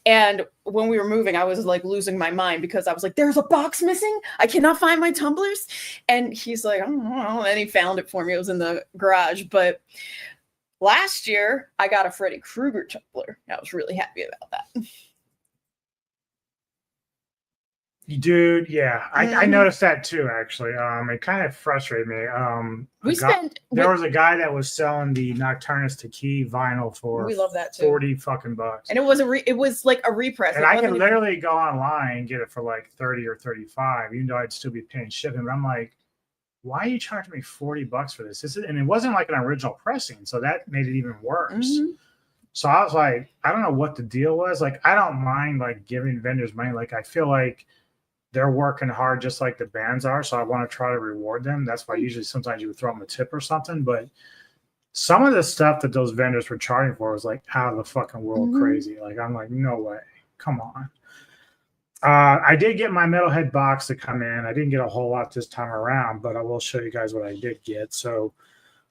Yeah. And when we were moving, I was like losing my mind because I was like, there's a box missing. I cannot find my tumblers. And he's like, I don't know. And he found it for me. It was in the garage. But last year I got a Freddy Krueger tumbler. I was really happy about that. Dude, yeah, I noticed that too. Actually, it kind of frustrated me. There was a guy that was selling the Nocturnus to Key vinyl for we love that too. $40 fucking bucks, and it was like a repress. And I could literally go online and get it for like 30 or 35, even though I'd still be paying shipping. But I'm like, why are you charging me $40 for this? And it wasn't like an original pressing, so that made it even worse. Mm-hmm. So I was like, I don't know what the deal was. Like, I don't mind like giving vendors money. Like, I feel like they're working hard just like the bands are, so I want to try to reward them. That's why usually sometimes you would throw them a tip or something. But some of the stuff that those vendors were charging for was like out of the fucking world crazy. Like, I'm like, no way, come on. I did get my Metalhead box to come in. I didn't get a whole lot this time around, but I will show you guys what I did get. So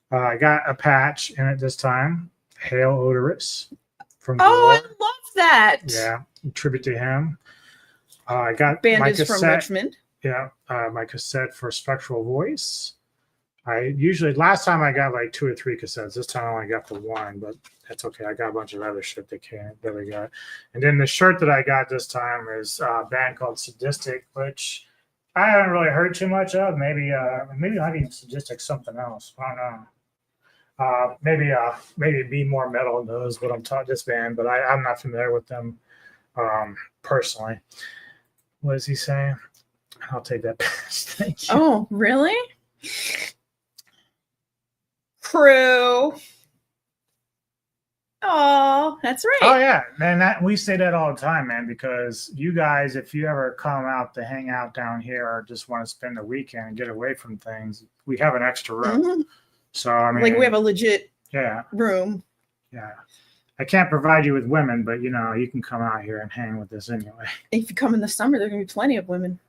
I got a patch in it this time, Hail Odorous from Gore. I love that. Yeah, tribute to him. I got band my is cassette, from Richmond. Yeah, my cassette for Spectral Voice. Last time I got like 2 or 3 cassettes. This time I only got the one, but that's okay. I got a bunch of other shit that we got. And then the shirt that I got this time is a band called Sadistic, which I haven't really heard too much of. Maybe not even Sadistic, something else. I don't know. Maybe Be More Metal knows what I'm talking this band, but I'm not familiar with them personally. What is he saying? I'll take that pass. Thank you. Oh, really? Crew. Oh, that's right. Oh, yeah. Man, we say that all the time, man, because you guys, if you ever come out to hang out down here or just want to spend the weekend and get away from things, we have an extra room. Mm-hmm. So, I mean, like we have a legit room. Yeah. I can't provide you with women, but, you can come out here and hang with us anyway. If you come in the summer, there's going to be plenty of women.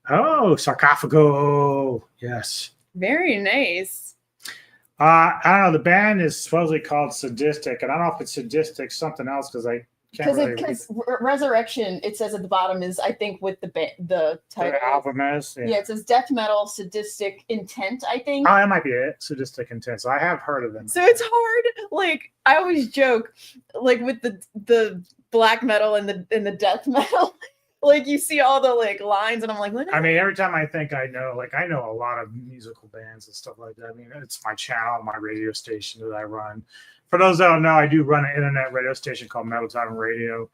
Oh, Sarcophago. Yes. Very nice. I don't know. The band is supposedly called Sadistic, and I don't know if it's Sadistic something else because I can't really because Resurrection, it says at the bottom is, I think, with the title. The album is? Yeah, it says Death Metal Sadistic Intent, I think. Oh, that might be it. Sadistic Intent. So I have heard of them. So it's hard. Like, I always joke, like, with the black metal and the death metal. Like, you see all the like lines, and I'm like, I mean, every time I think I know a lot of musical bands and stuff like that. I mean, it's my channel, my radio station that I run. For those that don't know, I do run an internet radio station called Metal Tavern Radio.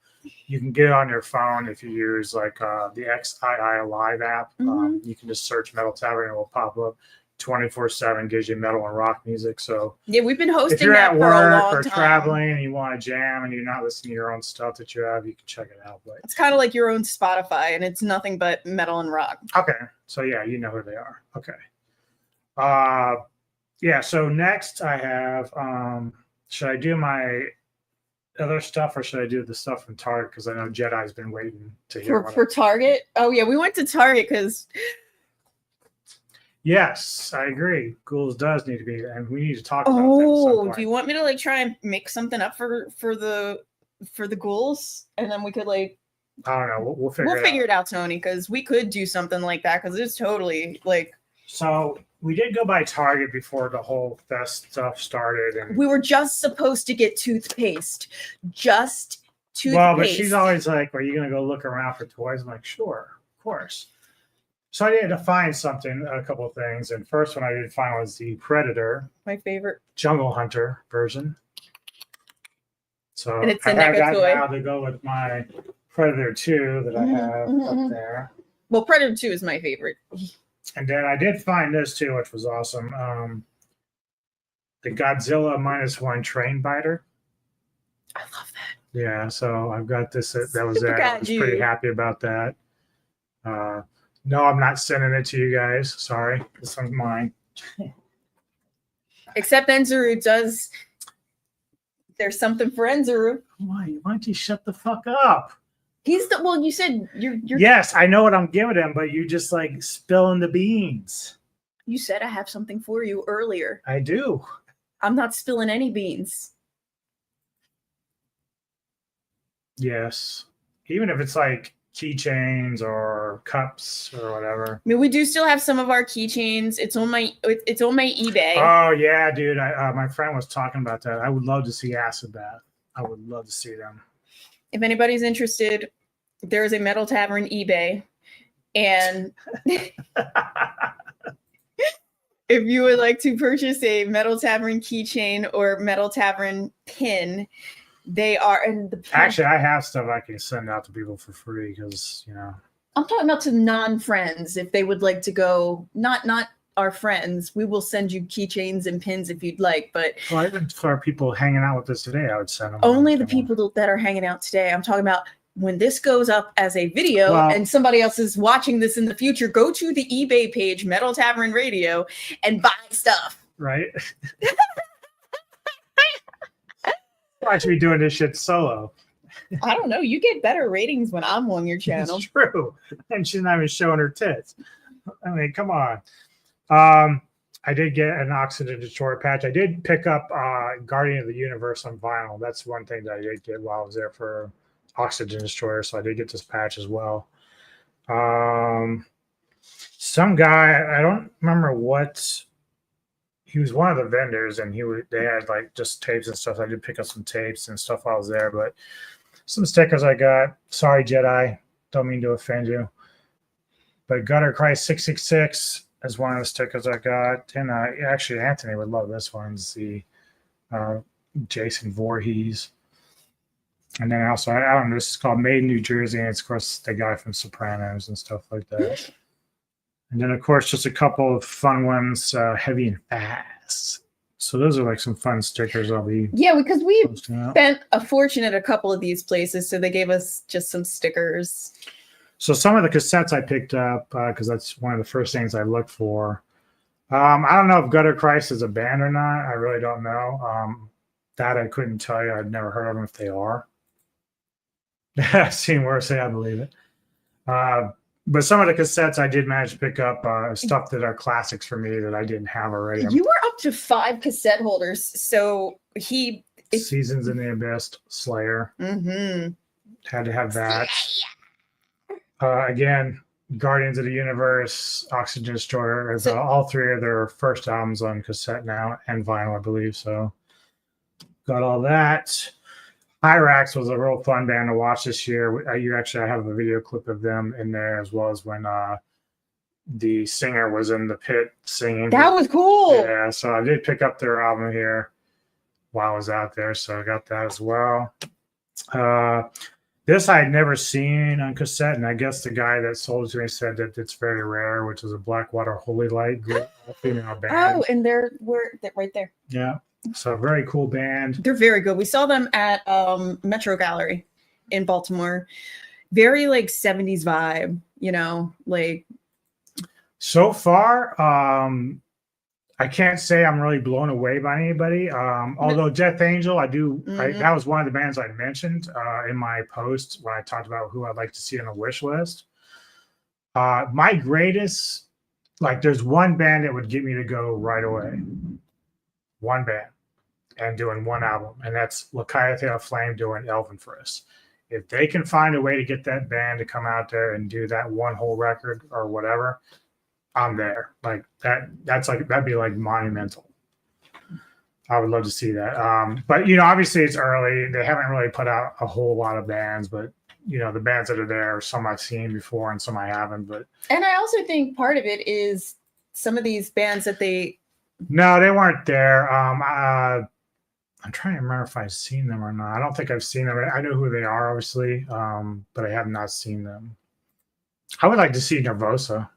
You can get it on your phone if you use like the XII Live app. Mm-hmm. You can just search Metal Tavern and it will pop up 24/7. Gives you metal and rock music. So yeah, we've been hosting if you're that at for work a long or time. traveling and you want to jam and you're not listening to your own stuff that you have, you can check it out. But it's kind of like your own Spotify, and it's nothing but metal and rock. Okay, so yeah, you know who they are. Okay. Yeah. So next I have. Should I do my other stuff or should I do the stuff from Target? Because I know Jedi's been waiting to hear for Target. Oh yeah, we went to Target because. Yes, I agree. Ghouls does need to be, and we need to talk about that. Oh, do you want me to like try and make something up for the Ghouls, and then we could like. I don't know. We'll figure it out, Tony, because we could do something like that because it's totally like. So we did go by Target before the whole fest stuff started, and we were just supposed to get toothpaste. Well, but she's always like, "Are you gonna go look around for toys?" I'm like, "Sure, of course." So I needed to find a couple of things, and first one I did find was the Predator, my favorite Jungle Hunter version. So and it's I have that toy. Now to go with my Predator 2 that I have up there. Well, Predator 2 is my favorite. And then I did find this too, which was awesome. The Godzilla -1 Train Biter. I love that. Yeah, so I've got this. That was Super that. I was pretty happy about that. No, I'm not sending it to you guys. Sorry, this one's mine. Except Enzuru does. There's something for Enzuru. Why don't you shut the fuck up? He's the well. You said you're. Yes, I know what I'm giving him, but you just like spilling the beans. You said I have something for you earlier. I do. I'm not spilling any beans. Yes, even if it's like keychains or cups or whatever. I mean, we do still have some of our keychains. It's on my eBay. Oh yeah, dude. My friend was talking about that. I would love to see Acid Bath. I would love to see them. If anybody's interested, there is a Metal Tavern eBay, and if you would like to purchase a Metal Tavern keychain or Metal Tavern pin, they are in the actually I have stuff I can send out to people for free because I'm talking about to non-friends if they would like to go, not our friends. We will send you keychains and pins if you'd like, but even for people hanging out with us today, I would send them. Only the people that are hanging out today. I'm talking about when this goes up as a video and somebody else is watching this in the future, go to the eBay page, Metal Tavern Radio, and buy stuff. Right. Why should we be doing this shit solo? I don't know. You get better ratings when I'm on your channel. It's true. And she's not even showing her tits. I mean, come on. I did get an Oxygen Destroyer patch. I did pick up Guardian of the Universe on vinyl. That's one thing that I did get while I was there for Oxygen Destroyer. So I did get this patch as well. Some guy, I don't remember what. He was one of the vendors, and they had like just tapes and stuff. I did pick up some tapes and stuff while I was there, but some stickers I got. Sorry, Jedi. Don't mean to offend you. But Gutter Christ 666 is one of the stickers I got. And actually, Anthony would love this one. It's the Jason Voorhees. And then also, I don't know, this is called Made in New Jersey. And it's, of course, the guy from Sopranos and stuff like that. And then, of course, just a couple of fun ones, Heavy and Fast. So those are like some fun stickers I'll be. Yeah, because we spent a fortune at a couple of these places, so they gave us just some stickers. So some of the cassettes I picked up, because that's one of the first things I looked for. I don't know if Gutter Christ is a band or not. I really don't know. That I couldn't tell you. I'd never heard of them if they are. I've seen worse, I believe it. But some of the cassettes I did manage to pick up stuff that are classics for me that I didn't have already. You were up to 5 cassette holders. So Seasons in the Abyss, Slayer. Mm-hmm. Had to have that. Again, Guardians of the Universe, Oxygen Destroyer. All 3 of their first albums on cassette now and vinyl, I believe. So got all that. Hyrax was a real fun band to watch this year. I have a video clip of them in there, as well as when the singer was in the pit singing. That was cool. Yeah, so I did pick up their album here while I was out there, so I got that as well. This I had never seen on cassette, and I guess the guy that sold it to me said that it's very rare, which is a Blackwater Holy Light female band. Oh, and they're right there. Yeah. So very cool band. They're very good. We saw them at Metro Gallery in Baltimore. Very like 70s vibe, like. So far, I can't say I'm really blown away by anybody. Although Death Angel, that was one of the bands I mentioned in my post when I talked about who I'd like to see on a wish list. My greatest, there's one band that would get me to go right away. One band. And doing one album, and that's Leviathan of Flame doing Elven Frisk. If they can find a way to get that band to come out there and do that one whole record or whatever, I'm there. That'd be like monumental. I would love to see that. But obviously it's early. They haven't really put out a whole lot of bands, but the bands that are there, some I've seen before and some I haven't. And I also think part of it is some of these bands that No, they weren't there. I'm trying to remember if I've seen them or not. I don't think I've seen them. I know who they are, obviously, but I have not seen them. I would like to see Nervosa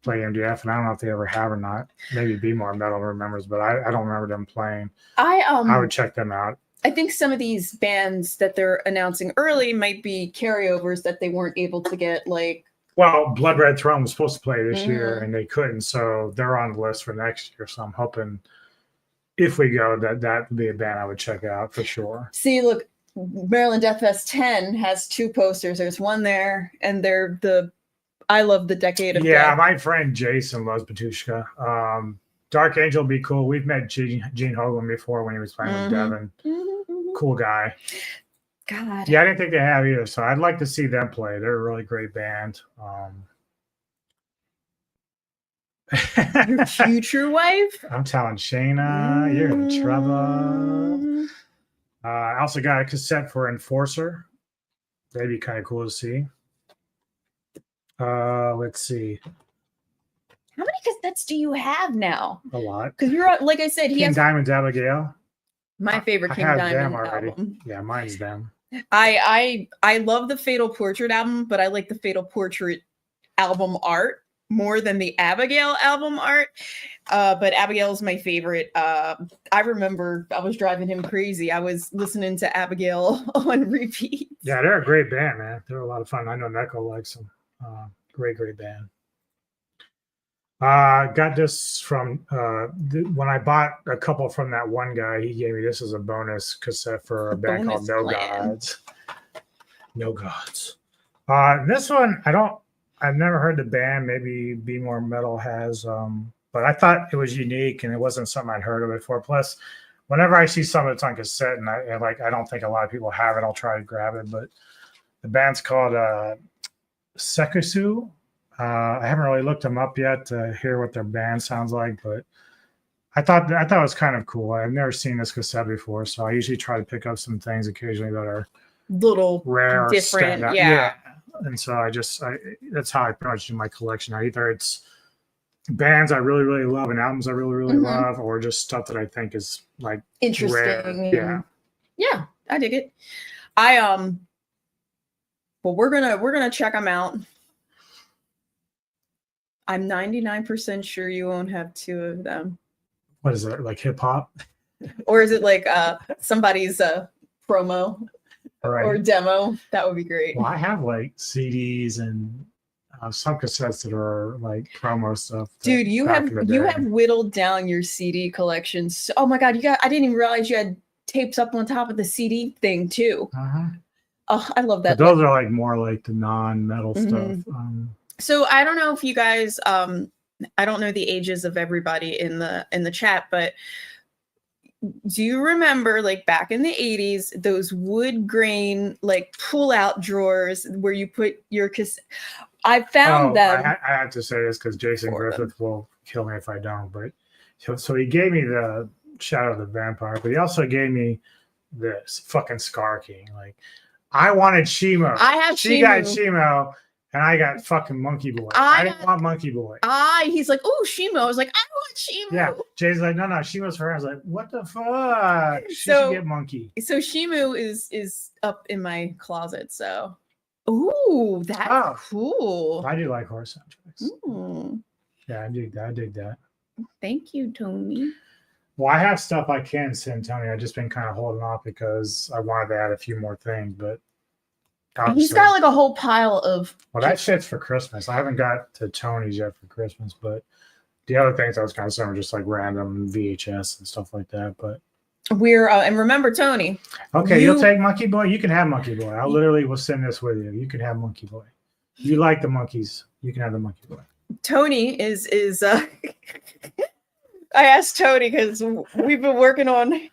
play MDF, and I don't know if they ever have or not. Maybe Be More Metal remembers, but I don't remember them playing. I would check them out. I think some of these bands that they're announcing early might be carryovers that they weren't able to get, like. Well, Blood Red Throne was supposed to play this year and they couldn't, so they're on the list for next year. So I'm hoping if we go, that would be a band I would check out for sure. See, look, Maryland Deathfest 10 has 2 posters. There's one there, and they're the I love the Decade of Death. My friend Jason loves Batushka. Dark Angel would be cool. We've met Gene Hogan before when he was playing with Devin. Cool guy. God. Yeah, I didn't think they have either, so I'd like to see them play. They're a really great band. Your future wife? I'm telling Shayna, you're in trouble. I also got a cassette for Enforcer. That'd be kind of cool to see. Let's see. How many cassettes do you have now? A lot. Because you're, like I said, he has Diamond's Abigail. My favorite King Diamond album. Yeah, mine's them. I love the Fatal Portrait album, but I like the Fatal Portrait album art more than the Abigail album art. But Abigail's my favorite. I remember I was driving him crazy. I was listening to Abigail on repeat. Yeah, they're a great band, man. They're a lot of fun. I know Neko likes them. Great band. Got this from when I bought a couple from that one guy. He gave me this as a bonus cassette for a band called No Gods. No Gods. This one, I've never heard the band. Maybe Be More Metal has, but I thought it was unique and it wasn't something I'd heard of before. Plus, whenever I see something that's on cassette and I don't think a lot of people have it, I'll try to grab it. But the band's called Sekusu. I haven't really looked them up yet to hear what their band sounds like, but I thought it was kind of cool. I've never seen this cassette before, so I usually try to pick up some things occasionally that are little rare, different. Yeah. And so that's how I pretty much do my collection. Either it's bands I really, really love and albums I really, really love, or just stuff that I think is like interesting. Rare. Yeah, I dig it. Well, we're gonna check them out. I'm 99% sure you won't have 2 of them. What is it, like hip hop? Or is it like somebody's promo or demo? That would be great. Well, I have like CDs and some cassettes that are like promo stuff. Dude, you have whittled down your CD collection. Oh my God, I didn't even realize you had tapes up on top of the CD thing too. Oh, I love that. But those are like more like the non-metal stuff. So I don't know if you guys, I don't know the ages of everybody in the chat, but do you remember like back in the 80s, those wood grain, like pull out drawers where you put your cassette? I found them. I have to say this because Jason Griffith will kill me if I don't, but so he gave me the Shadow of the Vampire, but he also gave me this fucking Scar King. Like I wanted Shimo. She got Shimo. And I got fucking Monkey Boy. I didn't want Monkey Boy. He's like, oh, Shimo. I was like, I want Shimo. Yeah. Jay's like, no, Shimo's for her. I was like, what the fuck? She should get Monkey. So Shimo is up in my closet. So, ooh, that's cool. I do like horror soundtracks. Yeah, I dig that. Thank you, Tony. Well, I have stuff I can send Tony. I've just been kind of holding off because I wanted to add a few more things, but he's got like a whole pile of. Well, that shit's for Christmas. I haven't got to Tony's yet for Christmas, but the other things I was kind of saying were just like random VHS and stuff like that. But we're and remember Tony. Okay, you'll take Monkey Boy. You can have Monkey Boy. I literally will send this with you. You can have Monkey Boy. You like the monkeys? You can have the Monkey Boy. Tony is. I asked Tony because we've been working on.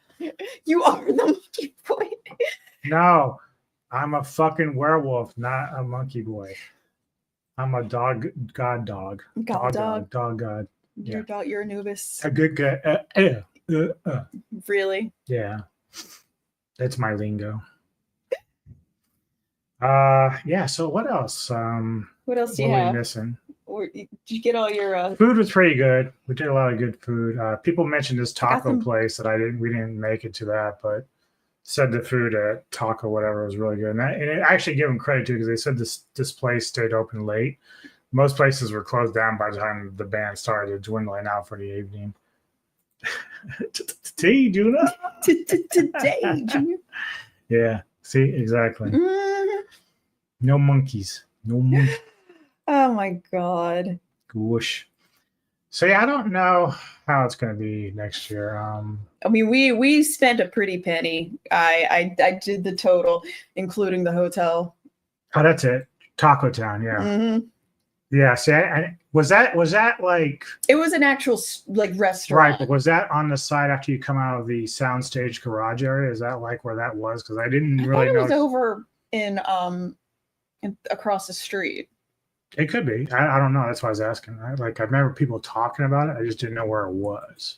You are the Monkey Boy. No. I'm a fucking werewolf, not a monkey boy. I'm a dog god. Dog god. Yeah. You're Anubis. A good guy. Really? Yeah. That's my lingo. Yeah, so what else? What else do you have? Missing? Did you get all your food was pretty good. We did a lot of good food. People mentioned this taco place that we didn't make it to that, but said the food at Taco whatever was really good. And I actually give them credit too because they said this place stayed open late. Most places were closed down by the time the band started dwindling out for the evening. Today, Junior. Today, Junior. Yeah. See, exactly. No monkeys. No monkeys. Oh my God. Whoosh. So yeah, I don't know how it's going to be next year. I mean, we spent a pretty penny. I did the total, including the hotel. Oh, that's it. Taco Town. Yeah. Mm-hmm. Yeah. See, was that like? It was an actual like restaurant. Right, but was that on the side after you come out of the soundstage garage area? Is that like where that was? Because I didn't really know. It was over in across the street. It could be. I don't know. That's why I was asking. I remember people talking about it. I just didn't know where it was.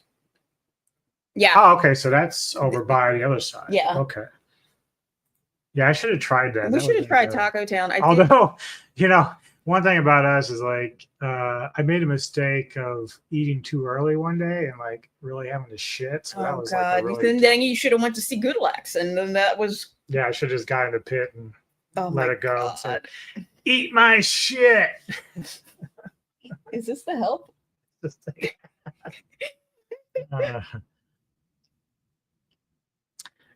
Yeah. Oh, okay. So that's over by the other side. Yeah. Okay. Yeah, I should have tried that. We should have tried Taco Town. Although, one thing about us is I made a mistake of eating too early one day and really having to shit. So that was God. Then you should have went to see Goodlax, and then that was. Yeah, I should have just got in the pit and let it go. So, eat my shit. Is this the help?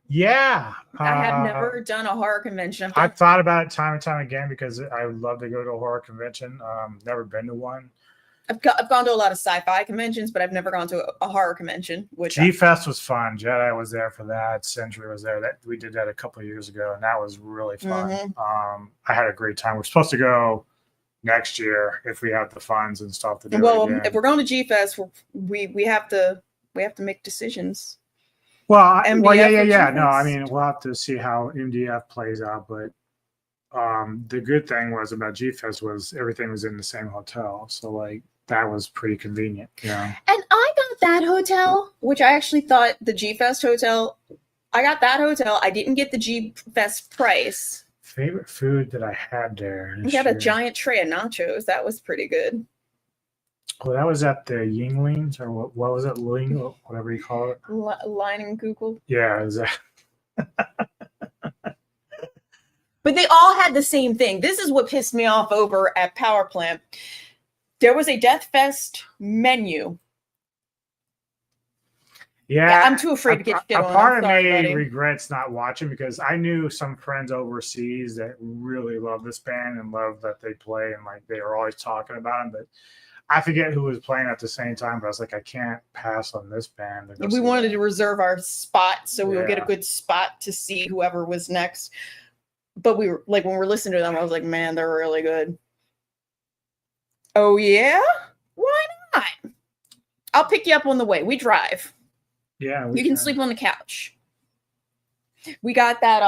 Yeah. I have never done a horror convention. I've thought about it time and time again because I would love to go to a horror convention. Never been to one. I've gone to a lot of sci-fi conventions, but I've never gone to a horror convention. Which G-Fest was fun. Jedi was there for that. Century was there. That we did that a couple of years ago, and that was really fun. Mm-hmm. I had a great time. We're supposed to go next year if we have the funds and stuff to do. Well, if we're going to G-Fest, we have to make decisions. Well, yeah. No, I mean, we'll have to see how MDF plays out, but the good thing was about G-Fest was everything was in the same hotel, so that was pretty convenient. Yeah. And I got that hotel, which I actually thought the G-Fest hotel. I got that hotel. I didn't get the G-Fest price. Favorite food that I had there. We had a giant tray of nachos. That was pretty good. Well, that was at the Yinglings, or what was it, Ling, whatever you call it? Line and Google. Yeah, it was that. But they all had the same thing. This is what pissed me off over at Power Plant. There was a Deathfest menu. Yeah, I'm too afraid to get shit on. A part of me regrets not watching because I knew some friends overseas that really love this band and love that they play, and they were always talking about them, but I forget who was playing at the same time, but I was like, I can't pass on this band. We wanted to reserve our spot so we would get a good spot to see whoever was next. But we were when we're listening to them, I was like, man, they're really good. Oh yeah? Why not? I'll pick you up on the way. We drive. Yeah. You can sleep on the couch. We got that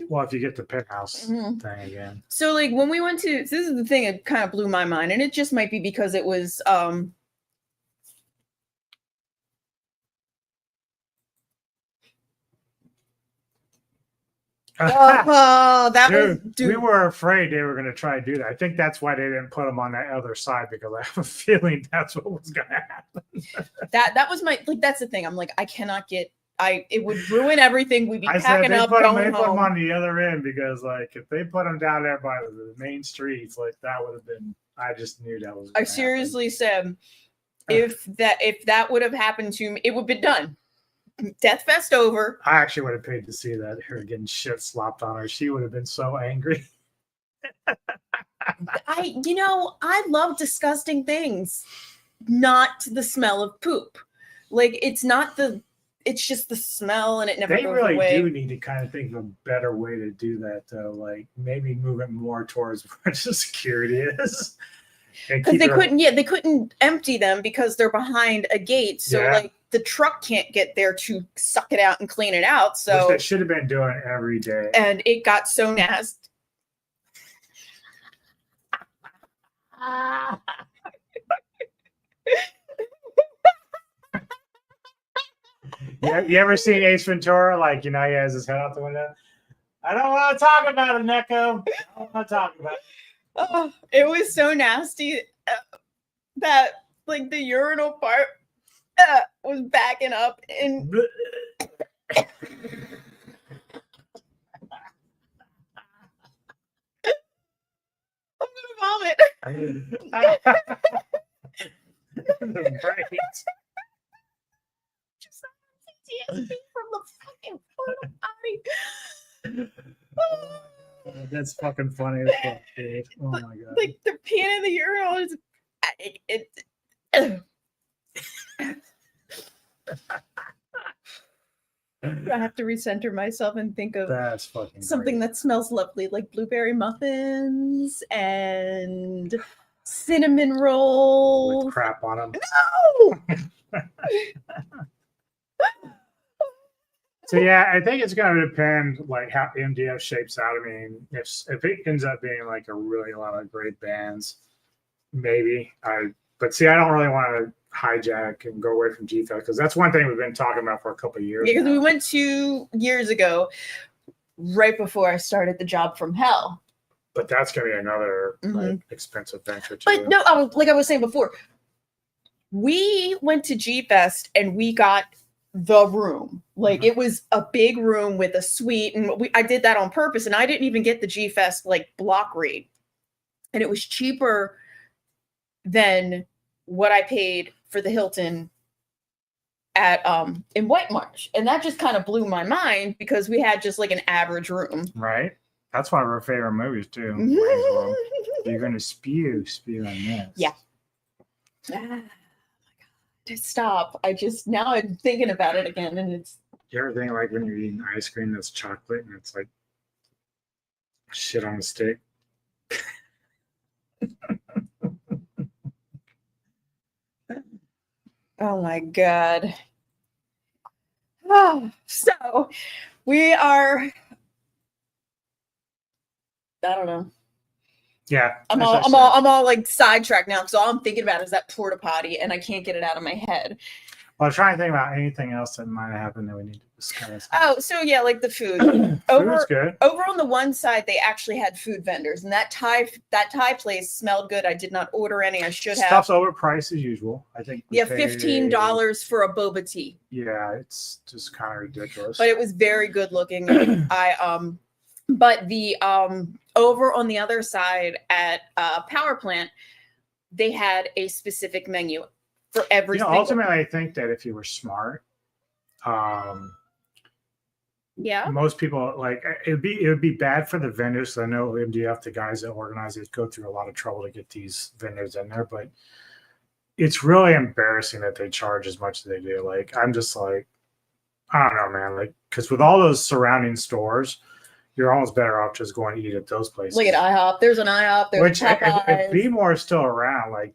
well, if you get the penthouse thing again. So when we went to, this is the thing that kind of blew my mind, and it just might be because it was we were afraid they were going to try to do that. I think that's why they didn't put them on that other side, because I have a feeling that's what was going to happen. that was my that's the thing. I'm like, I cannot get. It would ruin everything. We'd be packing up, going home. They put them on the other end because, if they put them down there by the main streets, that would have been. I just knew that was. I seriously said, if that would have happened to me, it would have been done. Deathfest over. I actually would have paid to see that, her getting shit slopped on her. She would have been so angry. I love disgusting things, not the smell of poop. It's just the smell, and it never goes away. They really do need to kind of think of a better way to do that, though. Maybe move it more towards where the security is. Because they couldn't empty them because they're behind a gate. So the truck can't get there to suck it out and clean it out. So they should have been doing every day. And it got so nasty. You ever seen Ace Ventura? He has his head out the window. I don't want to talk about it, Neko. I don't want to talk about it. Oh, it was so nasty that the urinal part was backing up and I'm gonna vomit. Right. me from the fucking porta potty. That's fucking funny as fuck, dude. Oh my god. Like the peeing in the urinal is I have to recenter myself and think of that's fucking something great. that smells lovely, like blueberry muffins and cinnamon rolls. With crap on them. No! So yeah, I think it's gonna depend like how MDF shapes out. I mean, if it ends up being like a lot of great bands, maybe but see, I don't really want to hijack and go away from GFest because that's one thing we've been talking about for a couple of years. Yeah, because we went 2 years ago, right before I started the job from hell. But that's gonna be another like, expensive venture too. But no, I was saying before, we went to GFest and we got the room. Like it was a big room with a suite, and I did that on purpose, and I didn't even get the GFest like block rate, and it was cheaper than what I paid for the Hilton at in White Marsh, and that just kind of blew my mind because we had just like an average room. Right. That's one of our favorite movies too. You're gonna spew on this. Yeah. Ah, my God. Stop. Now I'm thinking about it again, and it's. You ever think like when you're eating ice cream that's chocolate and it's like shit on a stick? Oh my God. Oh, so we are. I don't know. Yeah. I'm all like sidetracked now because all I'm thinking about is that porta potty, and I can't get it out of my head. Well, I'm trying to think about anything else that might have happened that we need to discuss. Oh, so yeah, like the food. Food's good. Over on the one side, they actually had food vendors, and that Thai place smelled good. I did not order any. I should have. Stuff's overpriced as usual. I think. Yeah, $15 for a boba tea. Yeah, it's just kind of ridiculous. But it was very good looking. But the over on the other side at Power Plant, they had a specific menu for every. Ultimately, I think that if you were smart, yeah, most people like it would be bad for the vendors. I know MDF, the guys that organize it, go through a lot of trouble to get these vendors in there, but it's really embarrassing that they charge as much as they do. Like, I'm just like, I don't know, man. Like, because with all those surrounding stores, you're almost better off just going to eat at those places. Look at IHOP. There's an IHOP. There's if B-More is still around, like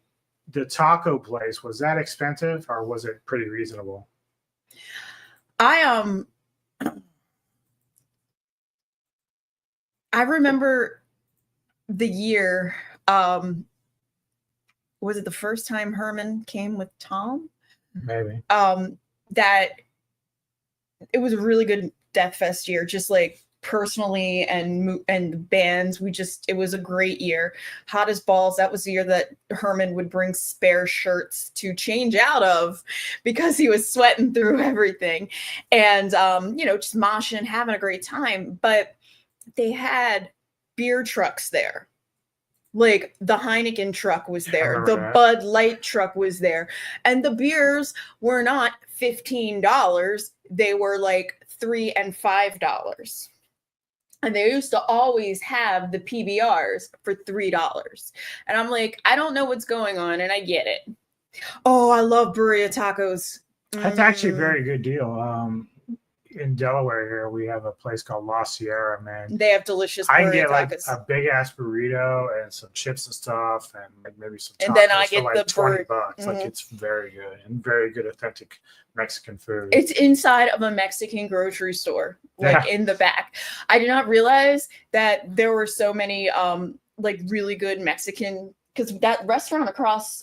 the taco place, was that expensive or was it pretty reasonable? I remember the year. Was it the first time Herman came with Tom? Maybe. That it was a really good Deathfest year. Just like personally and bands, it was a great year. Hot as balls. That was the year that Herman would bring spare shirts to change out of because he was sweating through everything, and just moshing, having a great time. But they had beer trucks there. Like the Heineken truck was there, the Bud Light truck was there, and the beers were not $15. They were like $3 and $5. And they used to always have the PBRs for $3. And I'm like, I don't know what's going on, and I get it. Oh, I love burrito tacos. That's actually a very good deal. In Delaware here, we have a place called La Sierra, man. They have delicious burrito I can get tacos. Like a big ass burrito and some chips and stuff, and like maybe some tacos. And then I get for like the $20. Like, it's very good and very good authentic Mexican food. It's inside of a Mexican grocery store, like in the back. I did not realize that there were so many like really good Mexican, because that restaurant across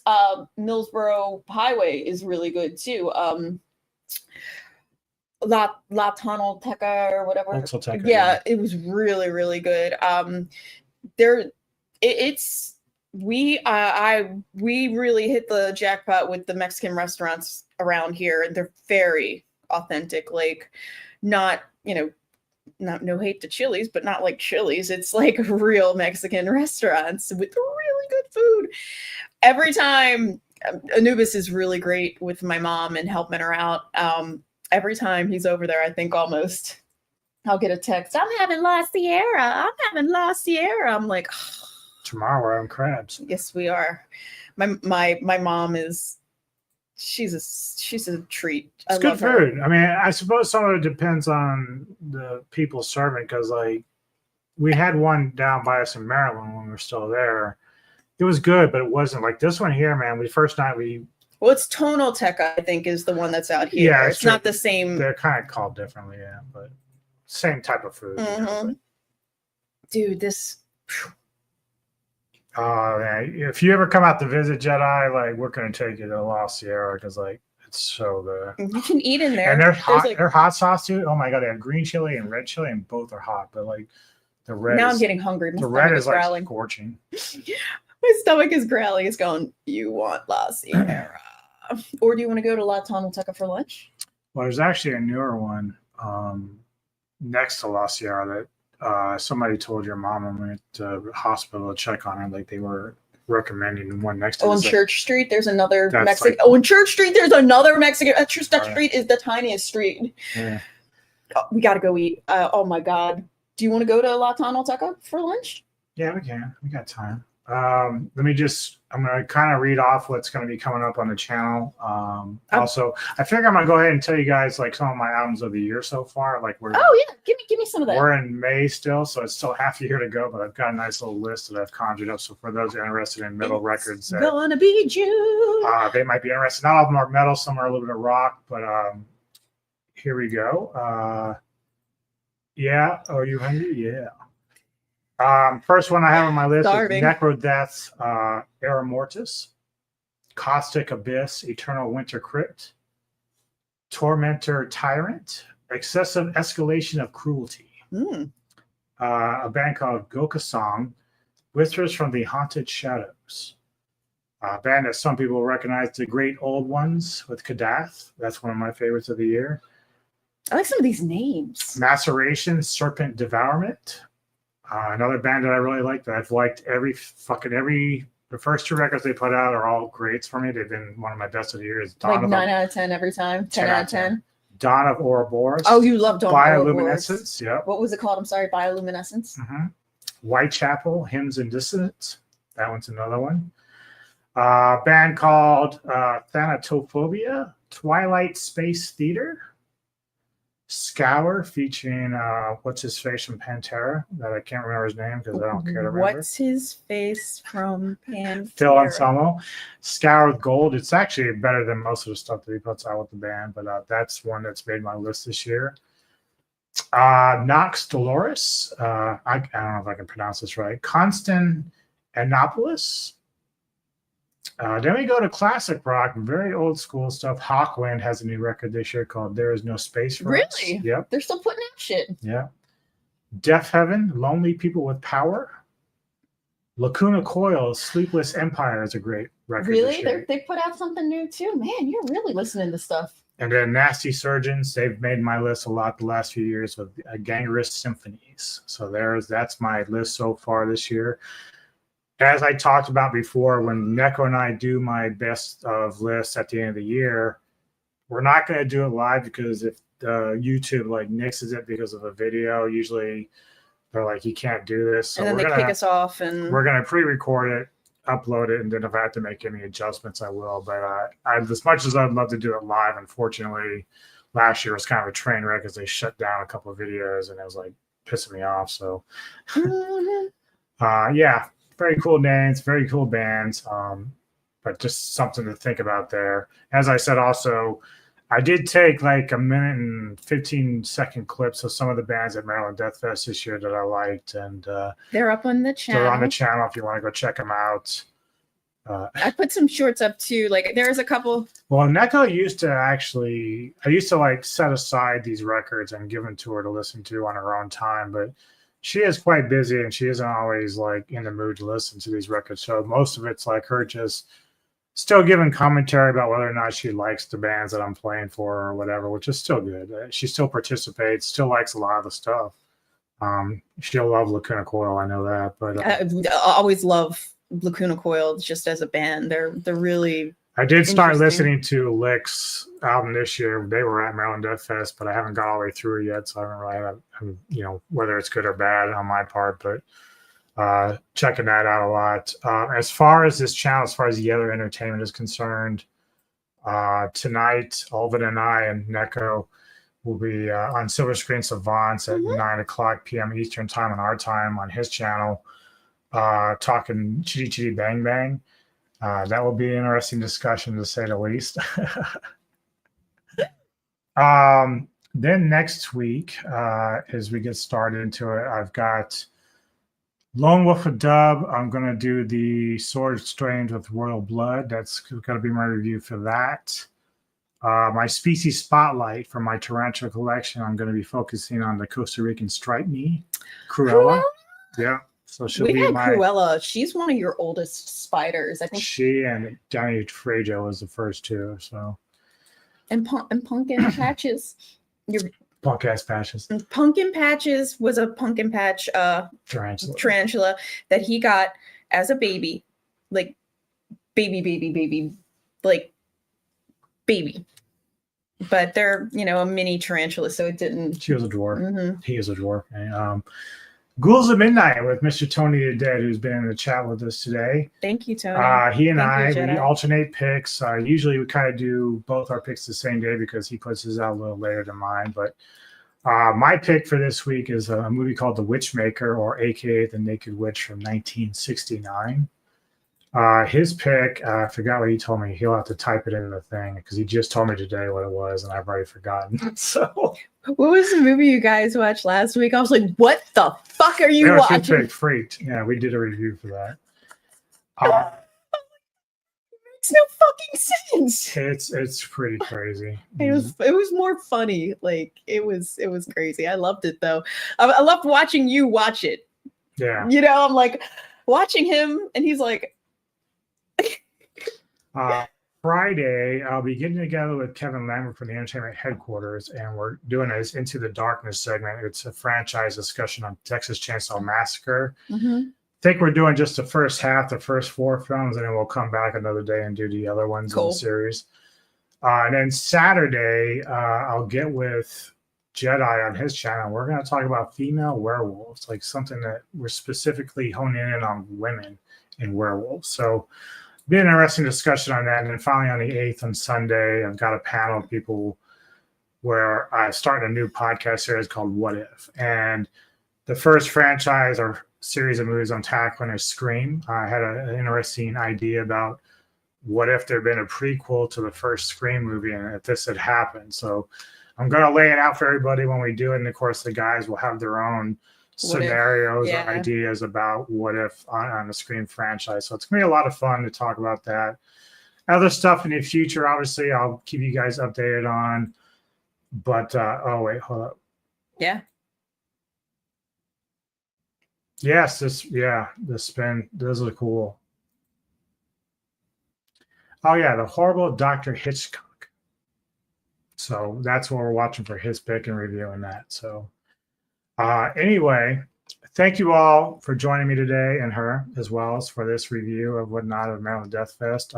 Millsboro Highway is really good too. La Tonalteca or whatever. Yeah, it was really, really good. We really hit the jackpot with the Mexican restaurants around here, and they're very authentic. Like, not no hate to Chili's, but not like Chili's. It's like real Mexican restaurants with really good food. Every time, Anubis is really great with my mom and helping her out. every time he's over there, I think almost I'll get a text. I'm having La Sierra. I'm having La Sierra. I'm like, oh. Tomorrow we're having crabs. Yes, we are. My mom is. She's a treat. It's good food. I mean, I suppose some of it depends on the people serving, because like we had one down by us in Maryland when we were still there. It was good, but it wasn't like this one here, man. First night well, it's Tonalteca, I think, is the one that's out here. Yeah, it's not the same. They're kind of called differently, yeah, but same type of food. Mm-hmm. You know, dude, this. Oh man! If you ever come out to visit Jedi, like we're gonna take you to La Sierra, because like it's so good. You can eat in there, and they're hot. Like, their hot sauce, dude. Oh my god, they have green chili and red chili, and both are hot. But like the red. Now I'm getting hungry. The red is like scorching. My stomach is growling. It's going. You want La Sierra, or do you want to go to La Tonalteca for lunch? Well, there's actually a newer one next to La Sierra that. Somebody told your mom when we went to the hospital to check on her, like they were recommending one next to. Oh, on Church Street, there's another Mexican. Like, on Church Street, there's another Mexican. That street is the tiniest street. Yeah. Oh, we got to go eat. Oh my god, do you want to go to La Tonalteca for lunch? Yeah, we can. We got time. I'm going to kind of read off what's going to be coming up on the channel. Also, I figure I'm going to go ahead and tell you guys like some of my albums of the year so far. Like give me some of that. We're in May still, so it's still half a year to go, but I've got a nice little list that I've conjured up. So for those interested in metal records, gonna be June. They might be interested. Not all of them are metal, some are a little bit of rock, but here we go. Yeah. Oh, you hungry? Yeah. First one I have on my list is Necrodeath's Era Mortis, Caustic Abyss, Eternal Winter Crypt, Tormentor Tyrant, Excessive Escalation of Cruelty. A band called Gokasong, Whispers from the Haunted Shadows. A band that some people recognize, The Great Old Ones with Kadath. That's one of my favorites of the year. I like some of these names. Maceration, Serpent Devourment. Another band that I really like, that I've liked the first two records they put out are all greats for me. They've been one of my best of the year. Like 9 out of 10 every time. 10 out of 10. Dawn of Ouroboros. Oh, you love Dawn of Ouroboros. Bioluminescence. Yep. What was it called? I'm sorry, Bioluminescence. Mm-hmm. Whitechapel, Hymns and Dissonance. That one's another one. Band called Thanatophobia, Twilight Space Theater. Scour featuring what's his face from Pantera, that I can't remember his name because I don't care to remember. What's his face from Pantera? Phil Anselmo. Scour with Gold. It's actually better than most of the stuff that he puts out with the band, but that's one that's made my list this year. Nox Dolores. I don't know if I can pronounce this right. Constantinopolis. Then we go to classic rock, very old school stuff. Hawkwind has a new record this year called There Is No Space for Us. Really? Yep. They're still putting out shit. Yeah. Death Heaven, Lonely People with Power. Lacuna Coil, Sleepless Empire is a great record. Really? They put out something new too? Man, you're really listening to stuff. And then Nasty Surgeons, they've made my list a lot the last few years with Gangrous Symphonies. So that's my list so far this year. As I talked about before, when Neko and I do my best of lists at the end of the year, we're not going to do it live because if YouTube like nixes it because of a video, usually they're like, you can't do this. So and then they kick us off, and we're going to pre-record it, upload it, and then if I have to make any adjustments, I will. But as much as I'd love to do it live, unfortunately, last year was kind of a train wreck because they shut down a couple of videos and it was like pissing me off. So, yeah. Very cool names, very cool bands, but just something to think about there. As I said, also, I did take like a minute and 15-second clips of some of the bands at Maryland Deathfest this year that I liked, and they're up on the channel. They're on the channel if you want to go check them out. I put some shorts up too. Like there's a couple. Well, Neko I used to like set aside these records and give them to her to listen to on her own time, but she is quite busy and she isn't always like in the mood to listen to these records. So most of it's like her just still giving commentary about whether or not she likes the bands that I'm playing for or whatever, which is still good. She still participates, still likes a lot of the stuff. She'll love Lacuna Coil, I know that. But I always love Lacuna Coil just as a band. They're really. I did start Interesting. listening to Lick's album this year. They were at Maryland Deathfest, but I haven't got all the way through it yet, so I don't really have, whether it's good or bad on my part, but checking that out a lot. As far as this channel, as far as the other entertainment is concerned, tonight, Alvin and I and Neko will be on Silver Screen Savants at 9 p.m. Eastern time on our time on his channel, talking Chitty Chitty Bang Bang. That will be an interesting discussion, to say the least. Then next week, as we get started into it, I've got Lone Wolf a Dub. I'm going to do the Sword Strange with Royal Blood. That's going to be my review for that. My species spotlight for my tarantula collection, I'm going to be focusing on the Costa Rican striped knee, Cruella. Yeah. So she'll be my Cruella. She's one of your oldest spiders, I think. She and Johnny Frajo was the first two. So and Pumpkin Patches. Your punk ass patches. Pumpkin Patches was a pumpkin patch tarantula that he got as a baby, like baby, like baby. But they're a mini tarantula, so it didn't. She was a dwarf. He is a dwarf. And, Ghouls of Midnight with Mr. Tony the Dead, who's been in the chat with us today. Thank you, Tony. He and we alternate picks. Usually we kind of do both our picks the same day because he puts his out a little later than mine. But my pick for this week is a movie called The Witchmaker, or AKA The Naked Witch, from 1969. His pick, I forgot what he told me. He'll have to type it in the thing because he just told me today what it was, and I've already forgotten. So, what was the movie you guys watched last week? I was like, "What the fuck are you watching?" Pick Freaked. Yeah, we did a review for that. It makes no fucking sense. It's pretty crazy. It was more funny. Like it was crazy. I loved it though. I loved watching you watch it. Yeah. I'm like watching him, and he's like. Friday, I'll be getting together with Kevin Lambert from the Entertainment Headquarters, and we're doing this Into the Darkness segment. It's a franchise discussion on Texas Chainsaw Massacre. I think we're doing just the first half, the first 4 films, and then we'll come back another day and do the other ones in the series. And then Saturday, I'll get with Jedi on his channel. We're going to talk about female werewolves, like something that we're specifically honing in on women in werewolves. So be an interesting discussion on that. And then finally on the 8th on Sunday, I've got a panel of people where I started a new podcast series called What If? And the first franchise or series of movies I'm tackling is Scream. I had an interesting idea about what if there had been a prequel to the first Scream movie and if this had happened. So I'm going to lay it out for everybody when we do it. And of course, the guys will have their own scenarios or ideas about what if on the Scream franchise. So it's going to be a lot of fun to talk about that. Other stuff in the future, obviously, I'll keep you guys updated on. But, oh, wait, hold up. Yeah. Yes, the spin, those are cool. Oh, yeah, the horrible Dr. Hitchcock. So that's what we're watching for his pick and reviewing that. So anyway, thank you all for joining me today, and her as well as for this review of Whatnot of Maryland Deathfest.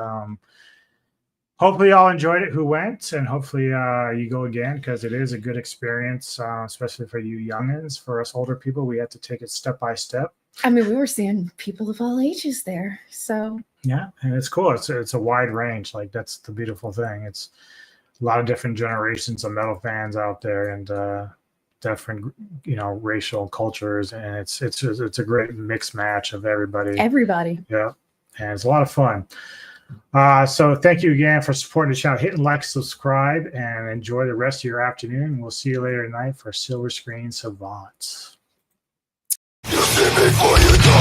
Hopefully y'all enjoyed it who went, and hopefully you go again because it is a good experience, especially for you youngins. For us older people, we have to take it step by step. I mean, we were seeing people of all ages there, so yeah, and it's cool. It's a wide range. Like that's the beautiful thing. It's a lot of different generations of metal fans out there, and different racial cultures, and it's a great mixed match of everybody. Yeah, and it's a lot of fun. So thank you again for supporting the channel. Hit like, subscribe, and enjoy the rest of your afternoon. We'll see you later tonight for Silver Screen Savants. You see me before you die.